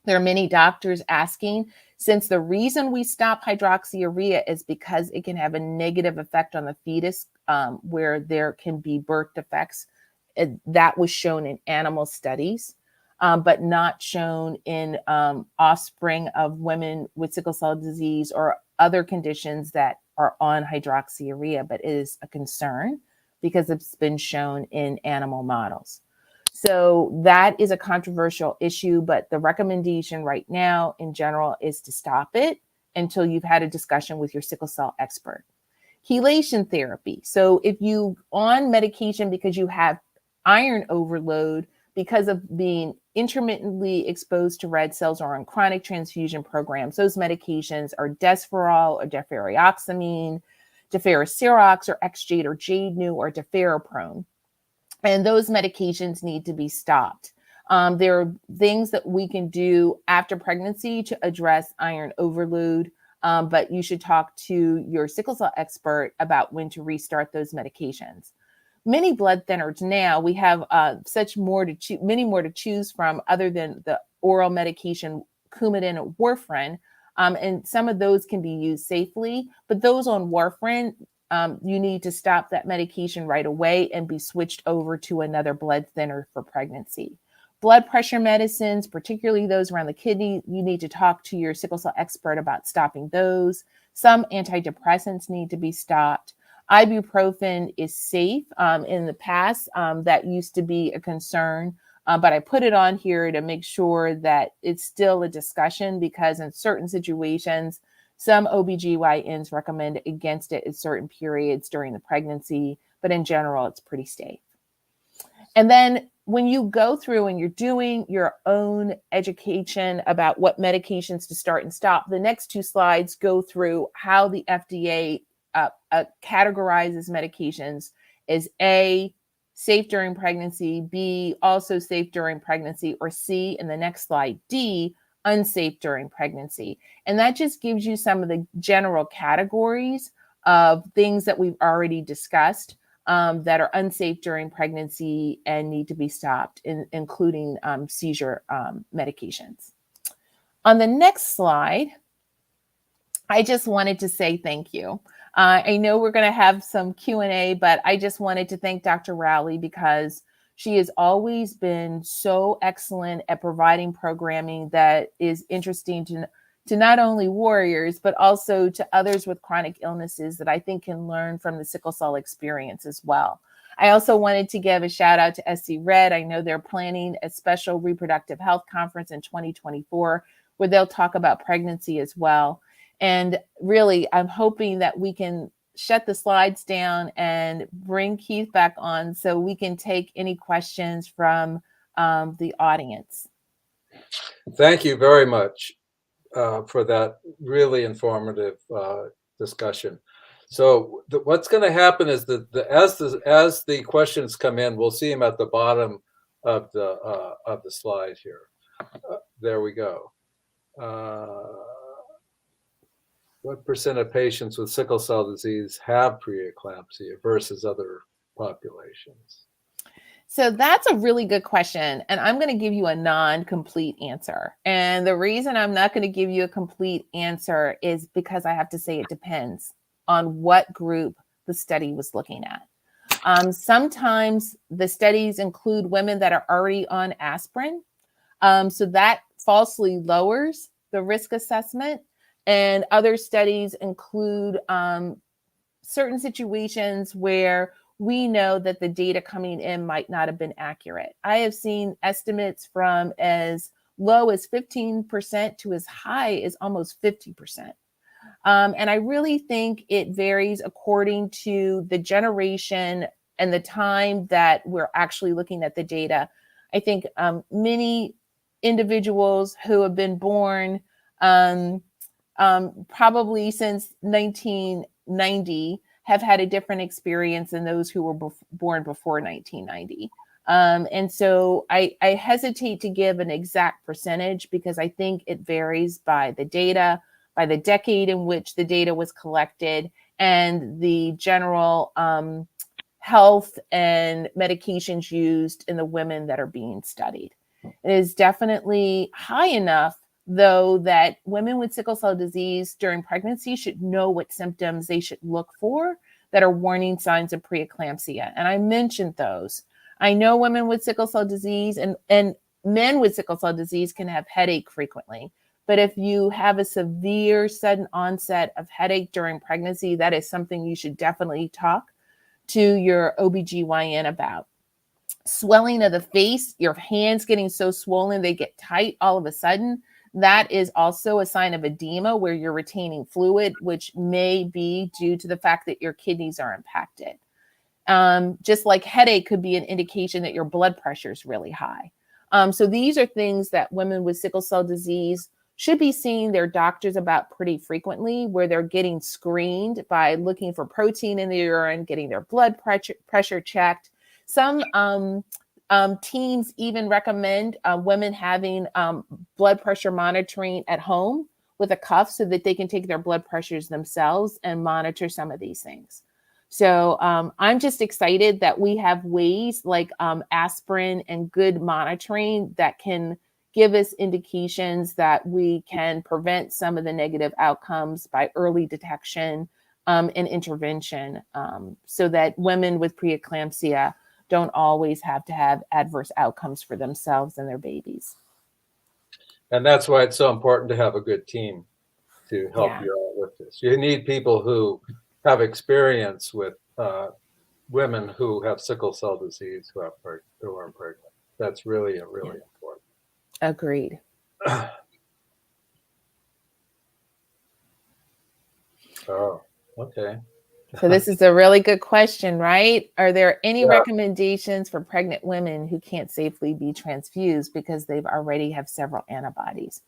There are many doctors asking, since the reason we stop hydroxyurea is because it can have a negative effect on the fetus, where there can be birth defects. That was shown in animal studies. But not shown in offspring of women with sickle cell disease or other conditions that are on hydroxyurea, but it is a concern because it's been shown in animal models. So that is a controversial issue, but the recommendation right now in general is to stop it until you've had a discussion with your sickle cell expert. Chelation therapy. So if you on medication because you have iron overload, because of being intermittently exposed to red cells or on chronic transfusion programs, those medications are Desferal or deferrioxamine, deferricirox or Exjade or Jadenu or deferoprone. And those medications need to be stopped. There are things that we can do after pregnancy to address iron overload, but you should talk to your sickle cell expert about when to restart those medications. Many blood thinners now, we have many more to choose from other than the oral medication Coumadin or warfarin, and some of those can be used safely, but those on warfarin, you need to stop that medication right away and be switched over to another blood thinner for pregnancy. Blood pressure medicines, particularly those around the kidney, you need to talk to your sickle cell expert about stopping those. Some antidepressants need to be stopped. Ibuprofen is safe. In the past, that used to be a concern But I put it on here to make sure that it's still a discussion, because in certain situations, some OBGYNs recommend against it at certain periods during the pregnancy, but in general, it's pretty safe. And then when you go through and you're doing your own education about what medications to start and stop, the next 2 slides go through how the FDA categorizes medications as A, safe during pregnancy, B, also safe during pregnancy, or C, in the next slide, D, unsafe during pregnancy. And that just gives you some of the general categories of things that we've already discussed that are unsafe during pregnancy and need to be stopped, including seizure medications. On the next slide, I just wanted to say thank you. I know we're going to have some Q&A, but I just wanted to thank Dr. Rowley, because she has always been so excellent at providing programming that is interesting to not only warriors, but also to others with chronic illnesses that I think can learn from the sickle cell experience as well. I also wanted to give a shout out to SC Red. I know they're planning a special reproductive health conference in 2024 where they'll talk about pregnancy as well. And really, I'm hoping that we can shut the slides down and bring Keith back on so we can take any questions from the audience. Thank you very much for that really informative discussion. So what's going to happen is that as the questions come in, we'll see them at the bottom of the slide here. There we go. What percent of patients with sickle cell disease have preeclampsia versus other populations? So that's a really good question. And I'm going to give you a non-complete answer. And the reason I'm not going to give you a complete answer is because I have to say it depends on what group the study was looking at. Sometimes the studies include women that are already on aspirin. So that falsely lowers the risk assessment. And other studies include certain situations where we know that the data coming in might not have been accurate. I have seen estimates from as low as 15% to as high as almost 50%. And I really think it varies according to the generation and the time that we're actually looking at the data. I think many individuals who have been born probably since 1990 have had a different experience than those who were born before 1990. And so I hesitate to give an exact percentage because I think it varies by the data, by the decade in which the data was collected, and the general health and medications used in the women that are being studied. It is definitely high enough, though, that women with sickle cell disease during pregnancy should know what symptoms they should look for that are warning signs of preeclampsia. And I mentioned those. I know women with sickle cell disease and men with sickle cell disease can have headache frequently. But if you have a severe sudden onset of headache during pregnancy, that is something you should definitely talk to your OBGYN about. Swelling of the face, your hands getting so swollen, they get tight all of a sudden. That is also a sign of edema where you're retaining fluid, which may be due to the fact that your kidneys are impacted. Just like headache could be an indication that your blood pressure is really high. So these are things that women with sickle cell disease should be seeing their doctors about pretty frequently, where they're getting screened by looking for protein in the urine, getting their blood pressure checked. Some teams even recommend women having blood pressure monitoring at home with a cuff so that they can take their blood pressures themselves and monitor some of these things. So I'm just excited that we have ways like aspirin and good monitoring that can give us indications that we can prevent some of the negative outcomes by early detection and intervention, so that women with preeclampsia don't always have to have adverse outcomes for themselves and their babies. And that's why it's so important to have a good team to help you out with this. You need people who have experience with women who have sickle cell disease who are pregnant. That's really important. Agreed. Oh, okay. So this is a really good question, right? Are there any recommendations for pregnant women who can't safely be transfused because they've already have several antibodies?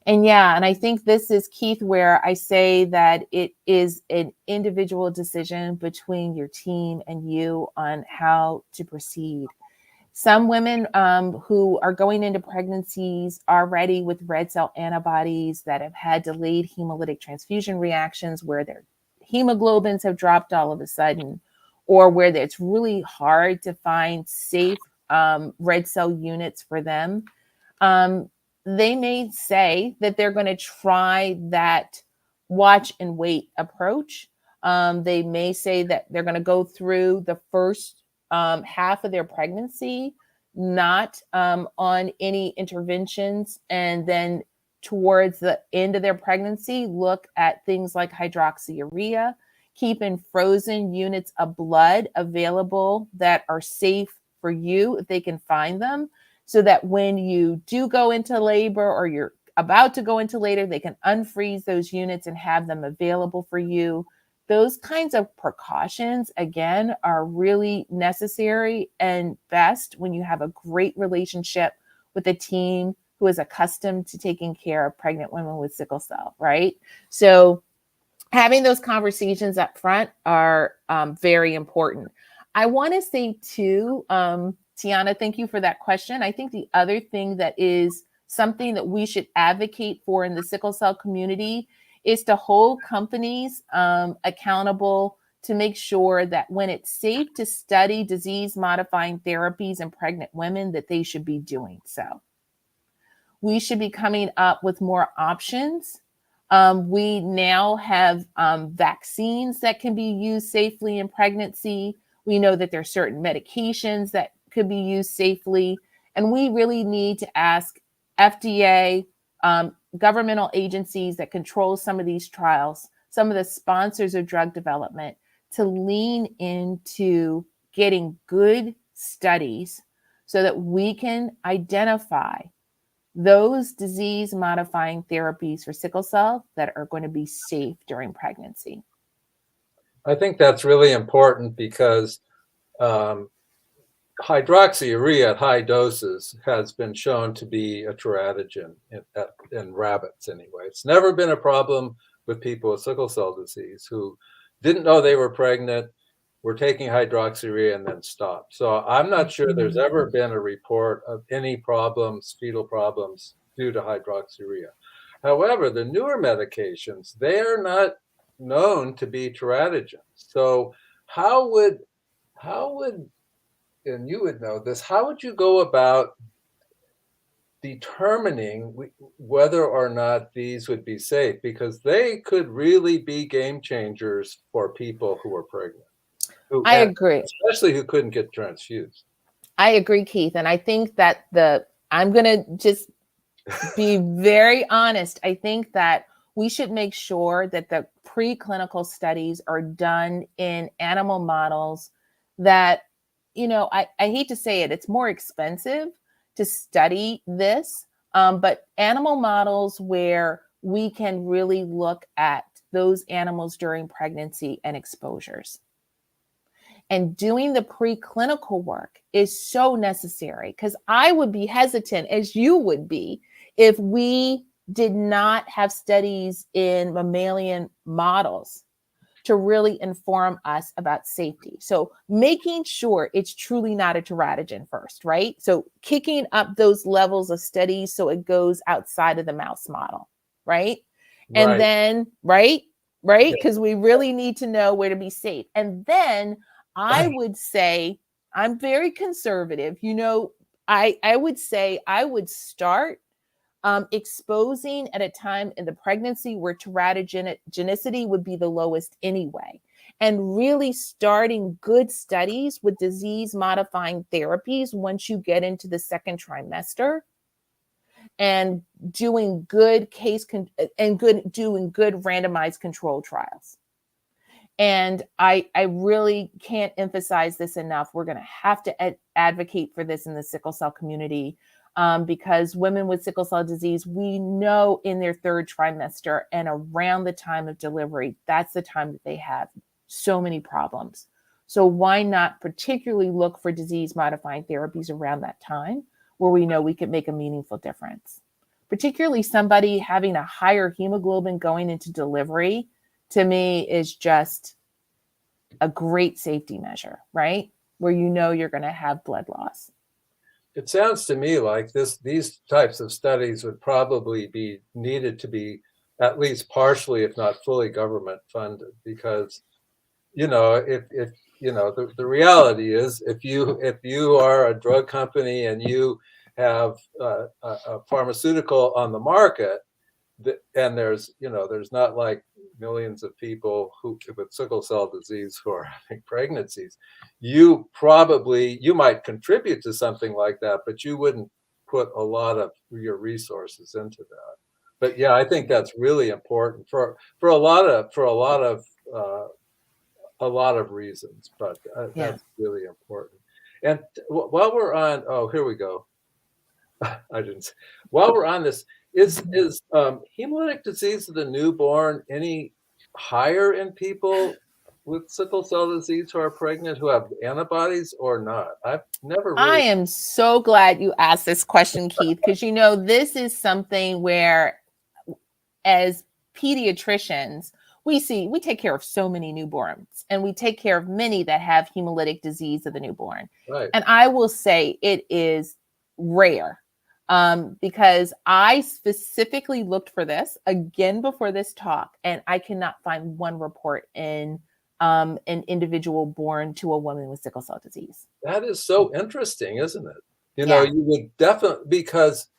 And I think this is, Keith, where I say that it is an individual decision between your team and you on how to proceed. Some women who are going into pregnancies already with red cell antibodies that have had delayed hemolytic transfusion reactions where their hemoglobins have dropped all of a sudden, or where it's really hard to find safe red cell units for them, they may say that they're going to try that watch and wait approach. They may say that they're going to go through the first half of their pregnancy not on any interventions, and then towards the end of their pregnancy look at things like hydroxyurea, keeping frozen units of blood available that are safe for you if they can find them, so that when you do go into labor or you're about to go into labor, they can unfreeze those units and have them available for you. Those kinds of precautions, again, are really necessary and best when you have a great relationship with a team who is accustomed to taking care of pregnant women with sickle cell, right? So having those conversations up front are very important. I want to say too, Tiana, thank you for that question. I think the other thing that is something that we should advocate for in the sickle cell community is to hold companies accountable to make sure that when it's safe to study disease-modifying therapies in pregnant women, that they should be doing so. We should be coming up with more options. We now have vaccines that can be used safely in pregnancy. We know that there are certain medications that could be used safely. And we really need to ask FDA, governmental agencies that control some of these trials, some of the sponsors of drug development, to lean into getting good studies so that we can identify those disease-modifying therapies for sickle cell that are going to be safe during pregnancy. I think that's really important because hydroxyurea at high doses has been shown to be a teratogen in rabbits anyway. It's never been a problem with people with sickle cell disease who didn't know they were pregnant, were taking hydroxyurea and then stopped. So I'm not sure there's ever been a report of any problems, fetal problems, due to hydroxyurea. However, the newer medications, they are not known to be teratogens. So how would, and you would know this, how would you go about determining whether or not these would be safe? Because they could really be game changers for people who are pregnant. I agree. Especially who couldn't get transfused. I agree, Keith. And I think that I'm going to just be very honest. I think that we should make sure that the preclinical studies are done in animal models that, I hate to say it, it's more expensive to study this, but animal models where we can really look at those animals during pregnancy and exposures. And doing the preclinical work is so necessary, because I would be hesitant, as you would be, if we did not have studies in mammalian models to really inform us about safety. So making sure it's truly not a teratogen first, right? So kicking up those levels of studies so it goes outside of the mouse model, right? And then, right? Because we really need to know where to be safe. And then I would say, I'm very conservative. I would say I would start exposing at a time in the pregnancy where teratogenicity would be the lowest anyway, and really starting good studies with disease-modifying therapies once you get into the second trimester, and doing good doing good randomized control trials. And I really can't emphasize this enough. We're going to have to advocate for this in the sickle cell community, because women with sickle cell disease, we know in their third trimester and around the time of delivery, that's the time that they have so many problems. So why not particularly look for disease-modifying therapies around that time where we know we can make a meaningful difference? Particularly somebody having a higher hemoglobin going into delivery, to me, is just a great safety measure, right? Where you know you're going to have blood loss. It sounds to me like these types of studies would probably be needed to be at least partially, if not fully, government funded, because if the reality is, if you are a drug company and you have a pharmaceutical on the market, and there's not like millions of people who with sickle cell disease who are having pregnancies, you might contribute to something like that, but you wouldn't put a lot of your resources into that. But yeah, I think that's really important for a lot of reasons, but that's really important. And while we're on, oh, here we go. I didn't. While we're on this, is hemolytic disease of the newborn any higher in people with sickle cell disease who are pregnant who have antibodies or not? I've never really. I am so glad you asked this question, Keith, because this is something where, as pediatricians, we take care of so many newborns, and we take care of many that have hemolytic disease of the newborn. Right. And I will say it is rare, because I specifically looked for this again before this talk, and I cannot find one report in an individual born to a woman with sickle cell disease. That is so interesting, isn't it? You would definitely, because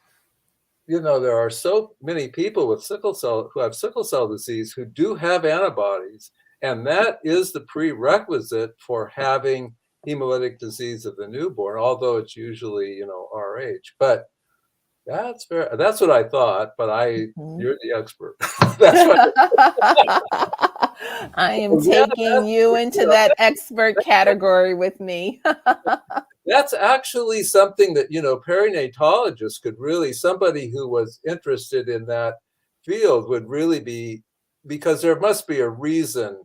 there are so many people with sickle cell who have sickle cell disease who do have antibodies, and that is the prerequisite for having hemolytic disease of the newborn, although it's usually RH. But that's what I thought. But you're the expert. That's what I am taking you into that expert category with me. That's actually something that, perinatologists could really, somebody who was interested in that field would really be, because there must be a reason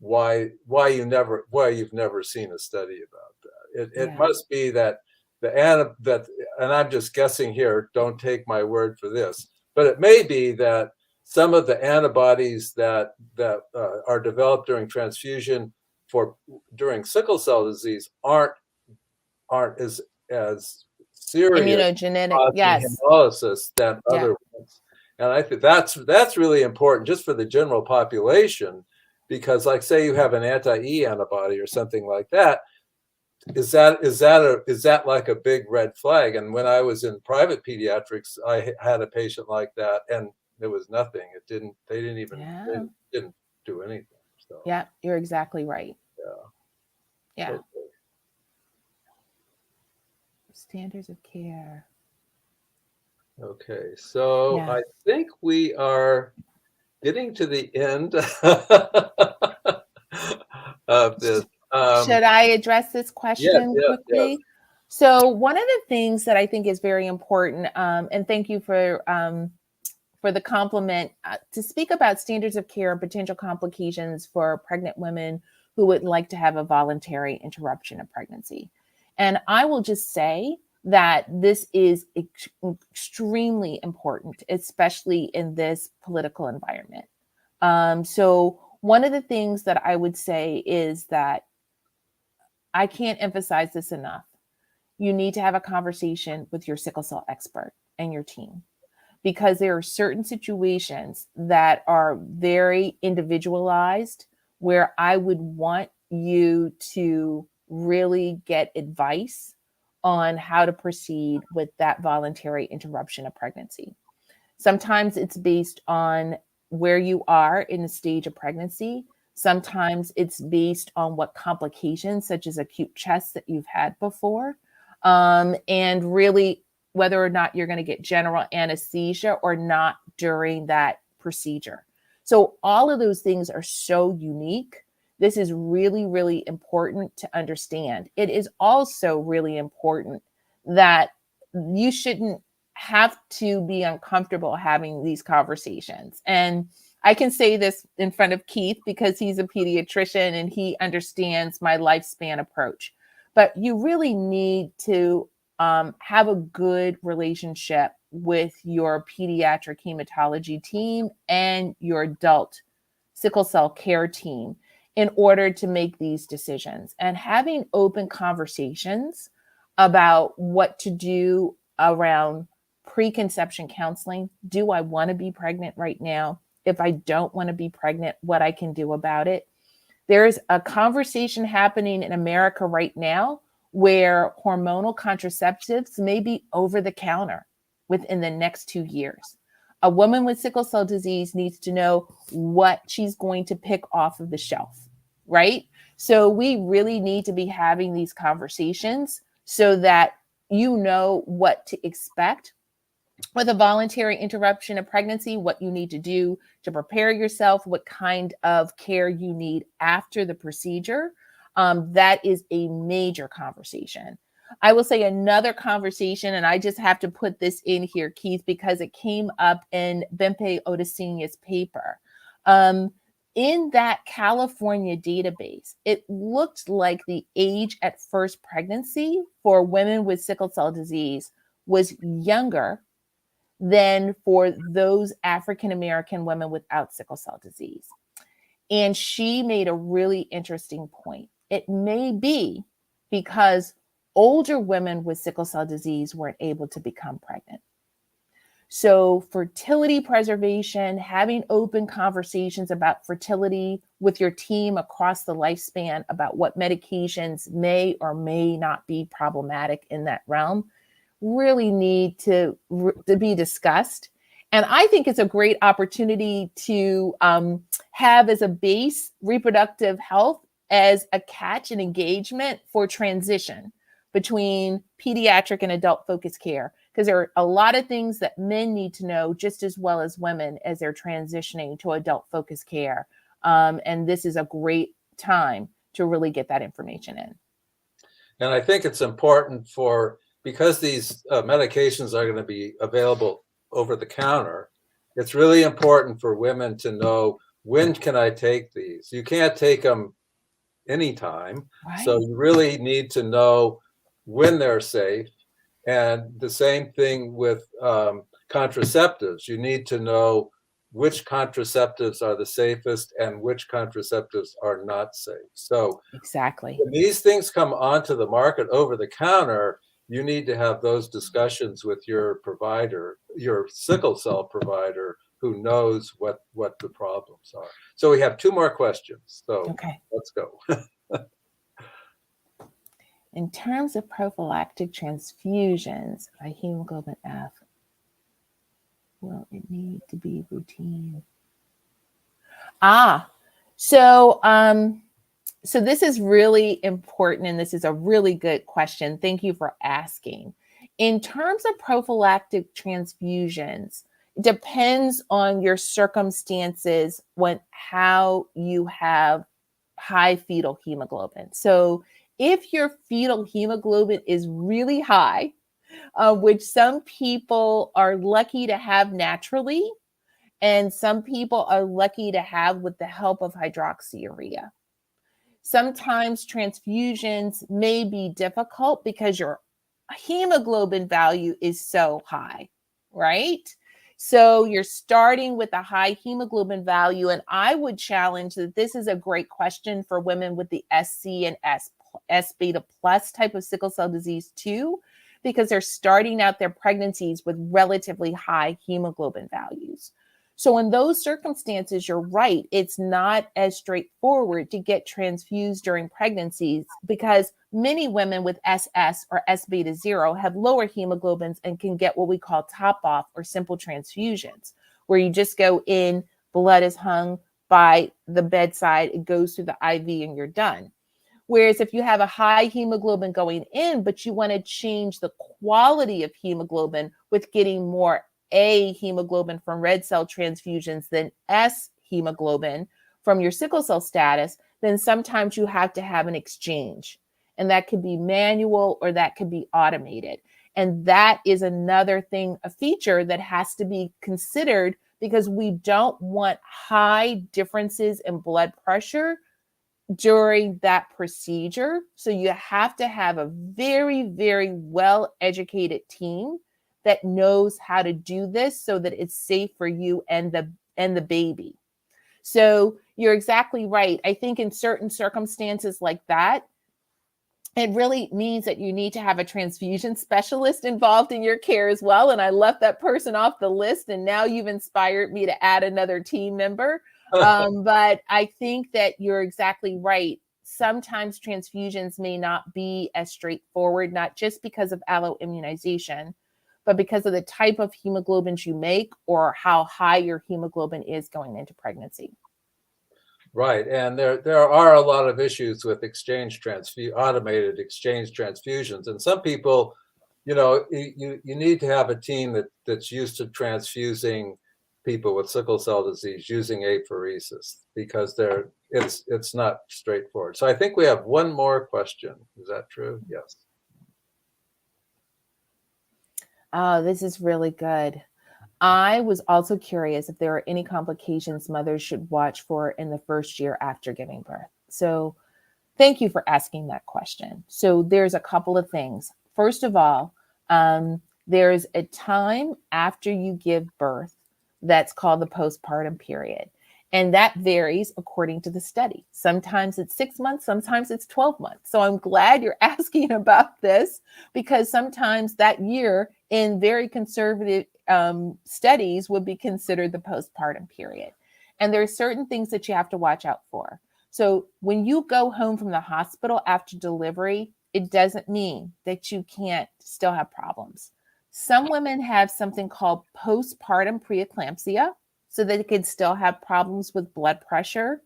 why you've never seen a study about that. It must be that and I'm just guessing here, don't take my word for this, but it may be that some of the antibodies that are developed during transfusion during sickle cell disease aren't as serious immunogenic, yes, hemolysis than other ones. And I think that's really important just for the general population, because like say you have an anti-E antibody or something like that, is that like a big red flag? And when I was in private pediatrics, I had a patient like that, and there was nothing. They didn't do anything. So yeah, you're exactly right. Yeah. Okay. Standards of care. Okay, so I think we are getting to the end of this. Should I address this question quickly? Yes. So one of the things that I think is very important, and thank you for the compliment, to speak about standards of care and potential complications for pregnant women who would like to have a voluntary interruption of pregnancy. And I will just say that this is extremely important, especially in this political environment. So one of the things that I would say is that I can't emphasize this enough. You need to have a conversation with your sickle cell expert and your team, because there are certain situations that are very individualized where I would want you to really get advice on how to proceed with that voluntary interruption of pregnancy. Sometimes it's based on where you are in the stage of pregnancy. Sometimes it's based on what complications, such as acute chest, that you've had before, and really whether or not you're going to get general anesthesia or not during that procedure. So all of those things are so unique This is really, really important to understand. It is also really important that you shouldn't have to be uncomfortable having these conversations. And I can say this in front of Keith because he's a pediatrician and he understands my lifespan approach. But you really need to have a good relationship with your pediatric hematology team and your adult sickle cell care team in order to make these decisions. And having open conversations about what to do around preconception counseling. Do I want to be pregnant right now? If I don't want to be pregnant, what I can do about it. There's a conversation happening in America right now where hormonal contraceptives may be over the counter within the next 2 years. A woman with sickle cell disease needs to know what she's going to pick off of the shelf, right? So we really need to be having these conversations so that you know what to expect with a voluntary interruption of pregnancy, what you need to do to prepare yourself, what kind of care you need after the procedure. That is a major conversation. I will say another conversation, and I just have to put this in here, Keith, because it came up in Bempe Odesinia's paper. In that California database, it looked like the age at first pregnancy for women with sickle cell disease was younger than for those African-American women without sickle cell disease. And she made a really interesting point. It may be because older women with sickle cell disease weren't able to become pregnant. So fertility preservation, having open conversations about fertility with your team across the lifespan about what medications may or may not be problematic in that realm really need to be discussed. And I think it's a great opportunity to have as a base reproductive health as a catch and engagement for transition between pediatric and adult focused care, because there are a lot of things that men need to know just as well as women as they're transitioning to adult focused care. And this is a great time to really get that information in. And I think it's important because these medications are going to be available over the counter, it's really important for women to know, when can I take these? You can't take them anytime. Right. So you really need to know when they're safe. And the same thing with contraceptives. You need to know which contraceptives are the safest and which contraceptives are not safe. So exactly, when these things come onto the market over the counter, you need to have those discussions with your provider, your sickle cell provider, who knows what the problems are. So we have 2 more questions. So okay, let's go. In terms of prophylactic transfusions by hemoglobin F, will it need to be routine? So this is really important, and this is a really good question. Thank you for asking. In terms of prophylactic transfusions, it depends on your circumstances how you have high fetal hemoglobin. So if your fetal hemoglobin is really high, which some people are lucky to have naturally, and some people are lucky to have with the help of hydroxyurea. Sometimes transfusions may be difficult because your hemoglobin value is so high, right? So you're starting with a high hemoglobin value, and I would challenge that this is a great question for women with the SC and S beta plus type of sickle cell disease too, because they're starting out their pregnancies with relatively high hemoglobin values. So in those circumstances, you're right, it's not as straightforward to get transfused during pregnancies because many women with SS or S beta 0 have lower hemoglobins and can get what we call top off or simple transfusions, where you just go in, blood is hung by the bedside, it goes through the IV and you're done. Whereas if you have a high hemoglobin going in, but you want to change the quality of hemoglobin with getting more A hemoglobin from red cell transfusions than S hemoglobin from your sickle cell status, then sometimes you have to have an exchange. And that could be manual or that could be automated. And that is another thing, a feature that has to be considered, because we don't want high differences in blood pressure during that procedure. So you have to have a very, very well-educated team that knows how to do this so that it's safe for you and the baby. So you're exactly right. I think in certain circumstances like that, it really means that you need to have a transfusion specialist involved in your care as well. And I left that person off the list, and now you've inspired me to add another team member. But I think that you're exactly right. Sometimes transfusions may not be as straightforward, not just because of alloimmunization, but because of the type of hemoglobins you make or how high your hemoglobin is going into pregnancy. Right, and there are a lot of issues with automated exchange transfusions, and some people, you need to have a team that's used to transfusing people with sickle cell disease using apheresis, because it's not straightforward. So I think we have one more question. Is that true? Yes. Oh, this is really good. I was also curious if there are any complications mothers should watch for in the first year after giving birth. So thank you for asking that question. So there's a couple of things. First of all, there's a time after you give birth that's called the postpartum period. And that varies according to the study. Sometimes it's 6 months, sometimes it's 12 months. So I'm glad you're asking about this, because sometimes that year in very conservative studies would be considered the postpartum period. And there are certain things that you have to watch out for. So when you go home from the hospital after delivery, it doesn't mean that you can't still have problems. Some women have something called postpartum preeclampsia, so they can still have problems with blood pressure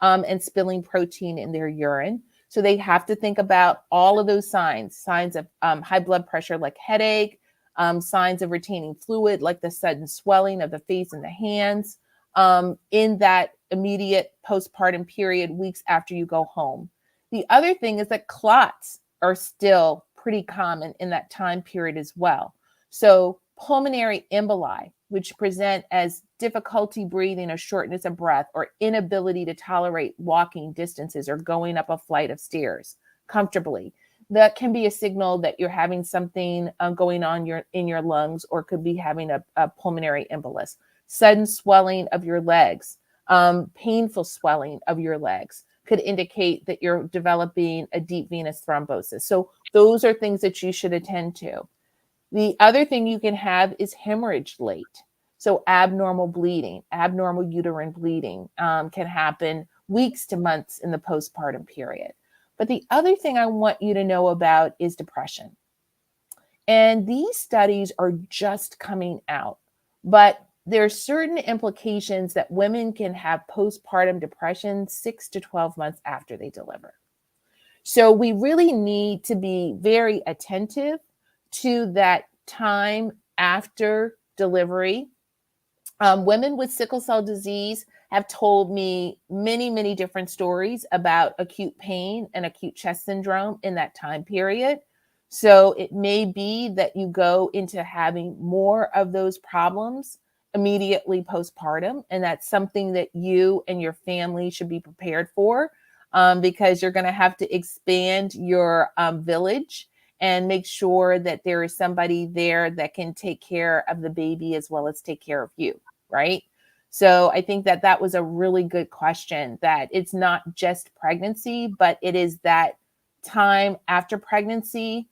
and spilling protein in their urine. So they have to think about all of those signs of high blood pressure, like headache, signs of retaining fluid, like the sudden swelling of the face and the hands, in that immediate postpartum period, weeks after you go home. The other thing is that clots are still pretty common in that time period as well. So pulmonary emboli, which present as difficulty breathing or shortness of breath or inability to tolerate walking distances or going up a flight of stairs comfortably, that can be a signal that you're having something going on in your lungs, or could be having a pulmonary embolus. Sudden swelling of your legs, painful swelling of your legs could indicate that you're developing a deep venous thrombosis. So those are things that you should attend to. The other thing you can have is hemorrhage late. So abnormal bleeding, abnormal uterine bleeding can happen weeks to months in the postpartum period. But the other thing I want you to know about is depression. And these studies are just coming out, but there are certain implications that women can have postpartum depression 6 to 12 months after they deliver. So we really need to be very attentive to that time after delivery. Women with sickle cell disease have told me many, many different stories about acute pain and acute chest syndrome in that time period. So it may be that you go into having more of those problems immediately postpartum, and that's something that you and your family should be prepared for, because you're going to have to expand your village and make sure that there is somebody there that can take care of the baby as well as take care of you, right? So I think that that was a really good question, that it's not just pregnancy, but it is that time after pregnancy,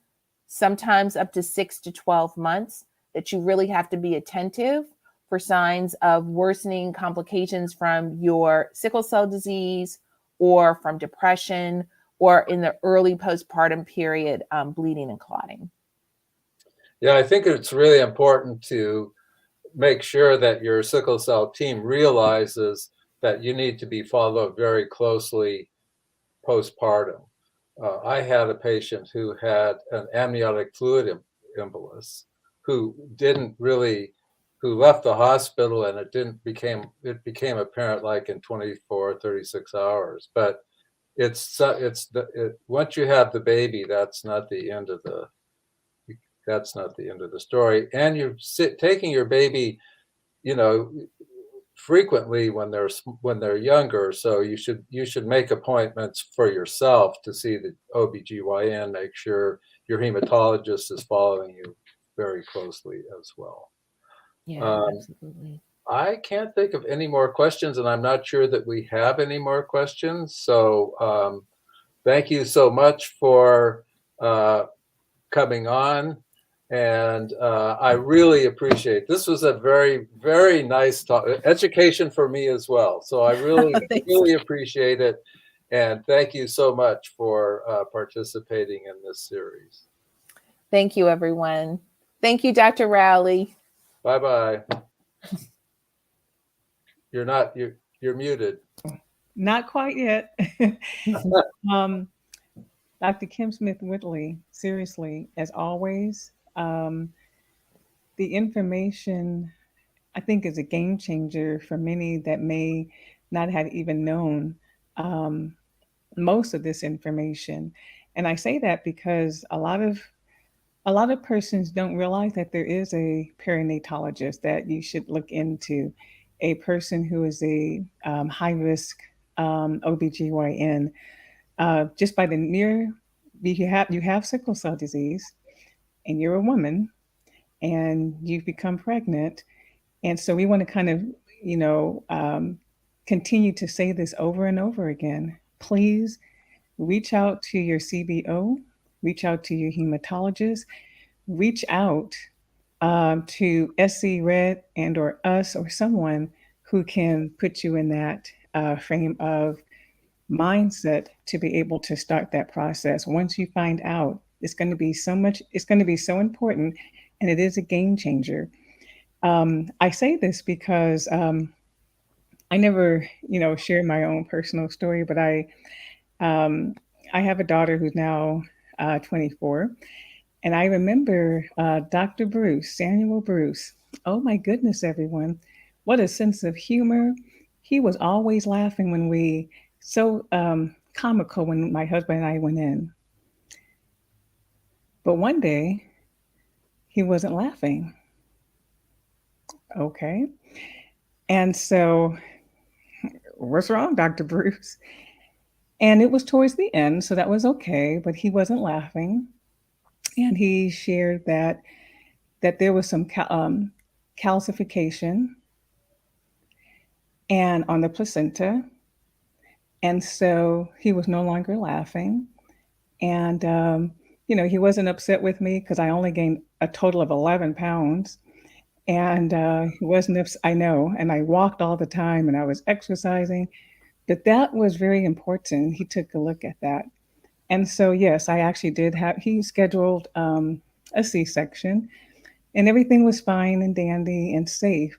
sometimes up to 6 to 12 months, that you really have to be attentive for signs of worsening complications from your sickle cell disease or from depression, or in the early postpartum period, bleeding and clotting. Yeah, I think it's really important to make sure that your sickle cell team realizes that you need to be followed very closely postpartum. I had a patient who had an amniotic fluid embolus, who left the hospital, and it became apparent like in 24, 36 hours. But once you have the baby, that's not the end of the story. And you're taking your baby, frequently when they're younger. So you should make appointments for yourself to see the OBGYN, make sure your hematologist is following you very closely as well. Yeah, absolutely. I can't think of any more questions, and I'm not sure that we have any more questions. So thank you so much for coming on. And I really appreciate, this was a very, very nice talk, education for me as well. So I really, really appreciate it. And thank you so much for participating in this series. Thank you, everyone. Thank you, Dr. Rowley. Bye-bye. You're muted. Not quite yet. Dr. Kim Smith Whitley, seriously, as always, the information I think is a game changer for many that may not have even known most of this information. And I say that because a lot of persons don't realize that there is a perinatologist that you should look into, a person who is a high risk OBGYN. Just by the near, you have sickle cell disease, and you're a woman, and you've become pregnant, and so we want to kind of, you know, continue to say this over and over again. Please reach out to your CBO, reach out to your hematologist, reach out to SC Red and or us or someone who can put you in that frame of mindset to be able to start that process. Once you find out, it's going to be so much, it's going to be so important, and it is a game changer. I say this because I never, share my own personal story, but I have a daughter who's now 24, and I remember Dr. Bruce, Samuel Bruce. Oh my goodness, everyone. What a sense of humor. He was always laughing when so comical when my husband and I went in. But one day, he wasn't laughing. Okay. And so, what's wrong, Dr. Bruce? And it was towards the end, so that was okay, but he wasn't laughing. And he shared that there was some calcification and on the placenta, and so he was no longer laughing. And he wasn't upset with me because I only gained a total of 11 pounds. And he wasn't. I know, and I walked all the time, and I was exercising. But that was very important. He took a look at that, and so yes, I actually did have. He scheduled a C-section, and everything was fine and dandy and safe.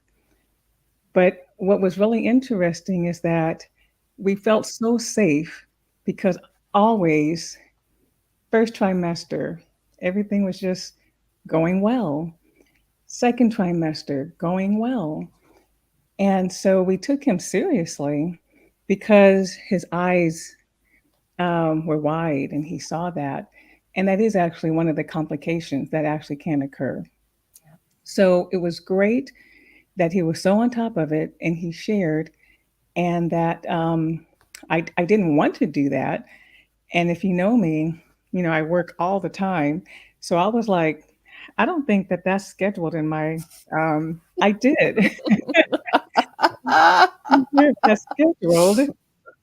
But what was really interesting is that we felt so safe because always, first trimester, everything was just going well. Second trimester, going well. And so we took him seriously because his eyes were wide and he saw that. And that is actually one of the complications that actually can occur. So it was great that he was so on top of it and he shared, and that I didn't want to do that. And if you know me, I work all the time. So I was like, I don't think that that's scheduled in my, I did. That's scheduled.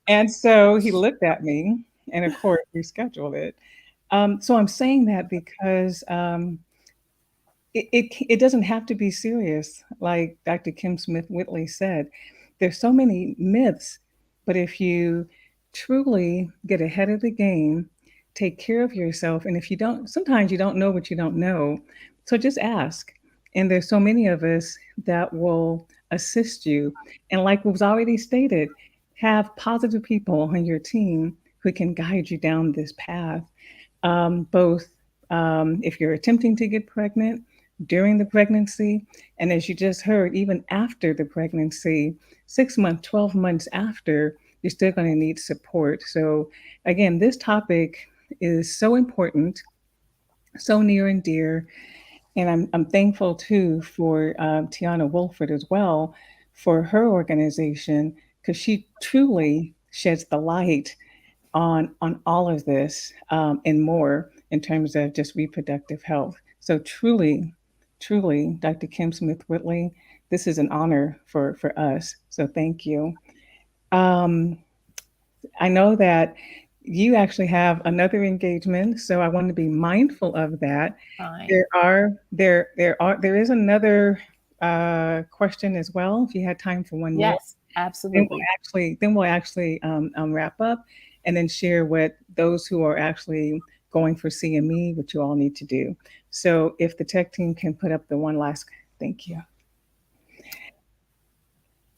And so he looked at me, and of course, we scheduled it. So I'm saying that because it doesn't have to be serious, like Dr. Kim Smith Whitley said. There's so many myths, but if you truly get ahead of the game, take care of yourself, and if you don't, sometimes you don't know what you don't know, so just ask. And there's so many of us that will assist you. And like was already stated, have positive people on your team who can guide you down this path, both if you're attempting to get pregnant, during the pregnancy, and as you just heard, even after the pregnancy, 6 months, 12 months after, you're still going to need support. So, again, this topic is so important, so near and dear. And I'm thankful too for Tiana Wolford as well for her organization, because she truly sheds the light on all of this and more in terms of just reproductive health. So truly, truly, Dr. Kim Smith Whitley, this is an honor for us. So thank you. Um, I know that you actually have another engagement, so I want to be mindful of that. Fine. There is another question as well. If you had time for one more, Yes, absolutely. then we'll actually wrap up and then share what those who are actually going for CME, what you all need to do. So if the tech team can put up the one last, thank you.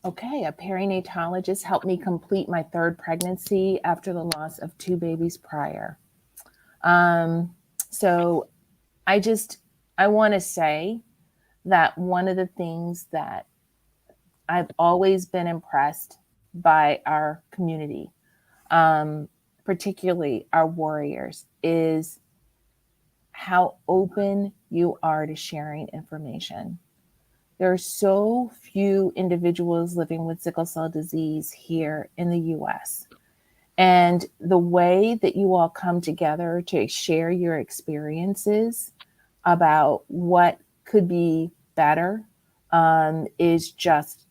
Okay, a perinatologist helped me complete my third pregnancy after the loss of 2 babies prior. So I want to say that one of the things that I've always been impressed by our community, particularly our warriors, is how open you are to sharing information. There are so few individuals living with sickle cell disease here in the US. And the way that you all come together to share your experiences about what could be better is just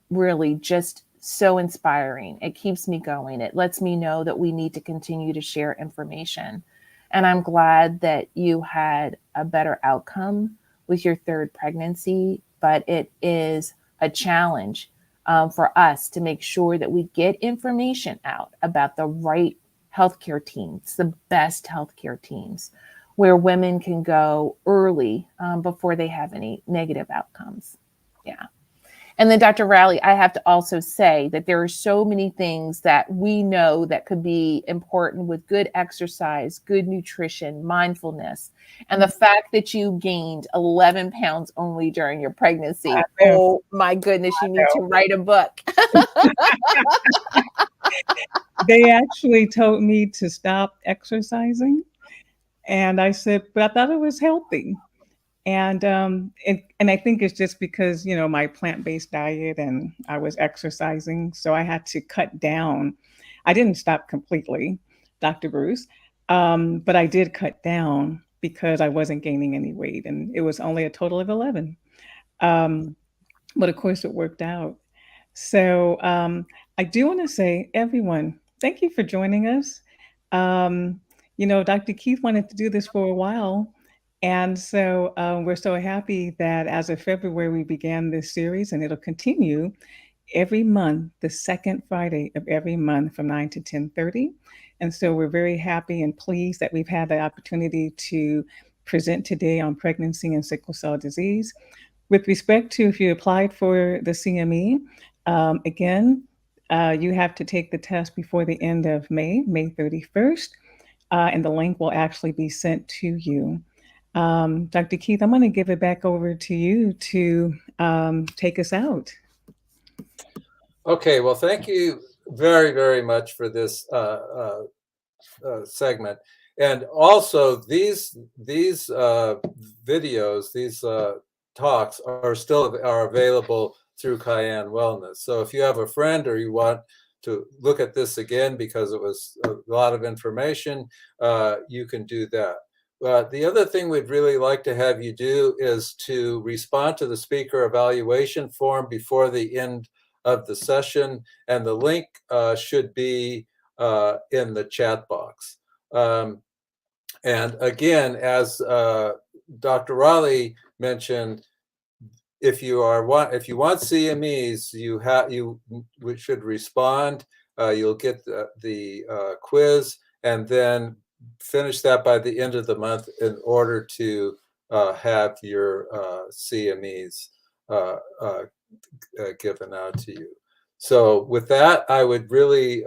really just so inspiring. It keeps me going. It lets me know that we need to continue to share information. And I'm glad that you had a better outcome with your third pregnancy, but it is a challenge for us to make sure that we get information out about the right healthcare teams, the best healthcare teams, where women can go early before they have any negative outcomes. Yeah. And then, Dr. Rowley, I have to also say that there are so many things that we know that could be important with good exercise, good nutrition, mindfulness. And the fact that you gained 11 pounds only during your pregnancy. Oh my goodness, you need to write a book. They actually told me to stop exercising. And I said, but I thought it was healthy. And I think it's just because, you know, my plant-based diet and I was exercising, so I had to cut down. I didn't stop completely, Dr. Bruce, but I did cut down because I wasn't gaining any weight, and it was only a total of 11. But of course, it worked out. So I do want to say, everyone, thank you for joining us. Um, you know, Dr. Keith wanted to do this for a while. And so we're so happy that as of February, we began this series, and it'll continue every month, the second Friday of every month from 9 to 10:30. And so we're very happy and pleased that we've had the opportunity to present today on pregnancy and sickle cell disease. With respect to if you applied for the CME, again, you have to take the test before the end of May 31st, and the link will actually be sent to you. Dr. Keith, I'm going to give it back over to you to take us out. Okay, well, thank you very, very much for this segment. And also, these videos, these talks are available through Cayenne Wellness. So if you have a friend or you want to look at this again because it was a lot of information, you can do that. The other thing we'd really like to have you do is to respond to the speaker evaluation form before the end of the session, and the link should be in the chat box. And again, as Dr. Raleigh mentioned, if you want CMEs, you should respond. You'll get the quiz, and then finish that by the end of the month in order to have your CMEs given out to you. So with that, I would really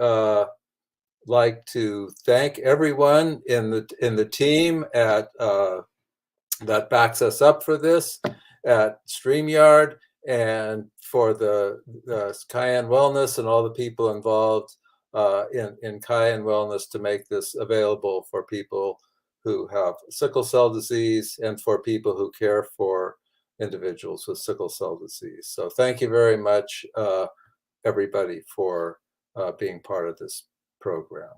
like to thank everyone in the team at that backs us up for this at StreamYard, and for the Cayenne Wellness and all the people involved in Cayenne Wellness to make this available for people who have sickle cell disease and for people who care for individuals with sickle cell disease. So thank you very much, everybody, for being part of this program.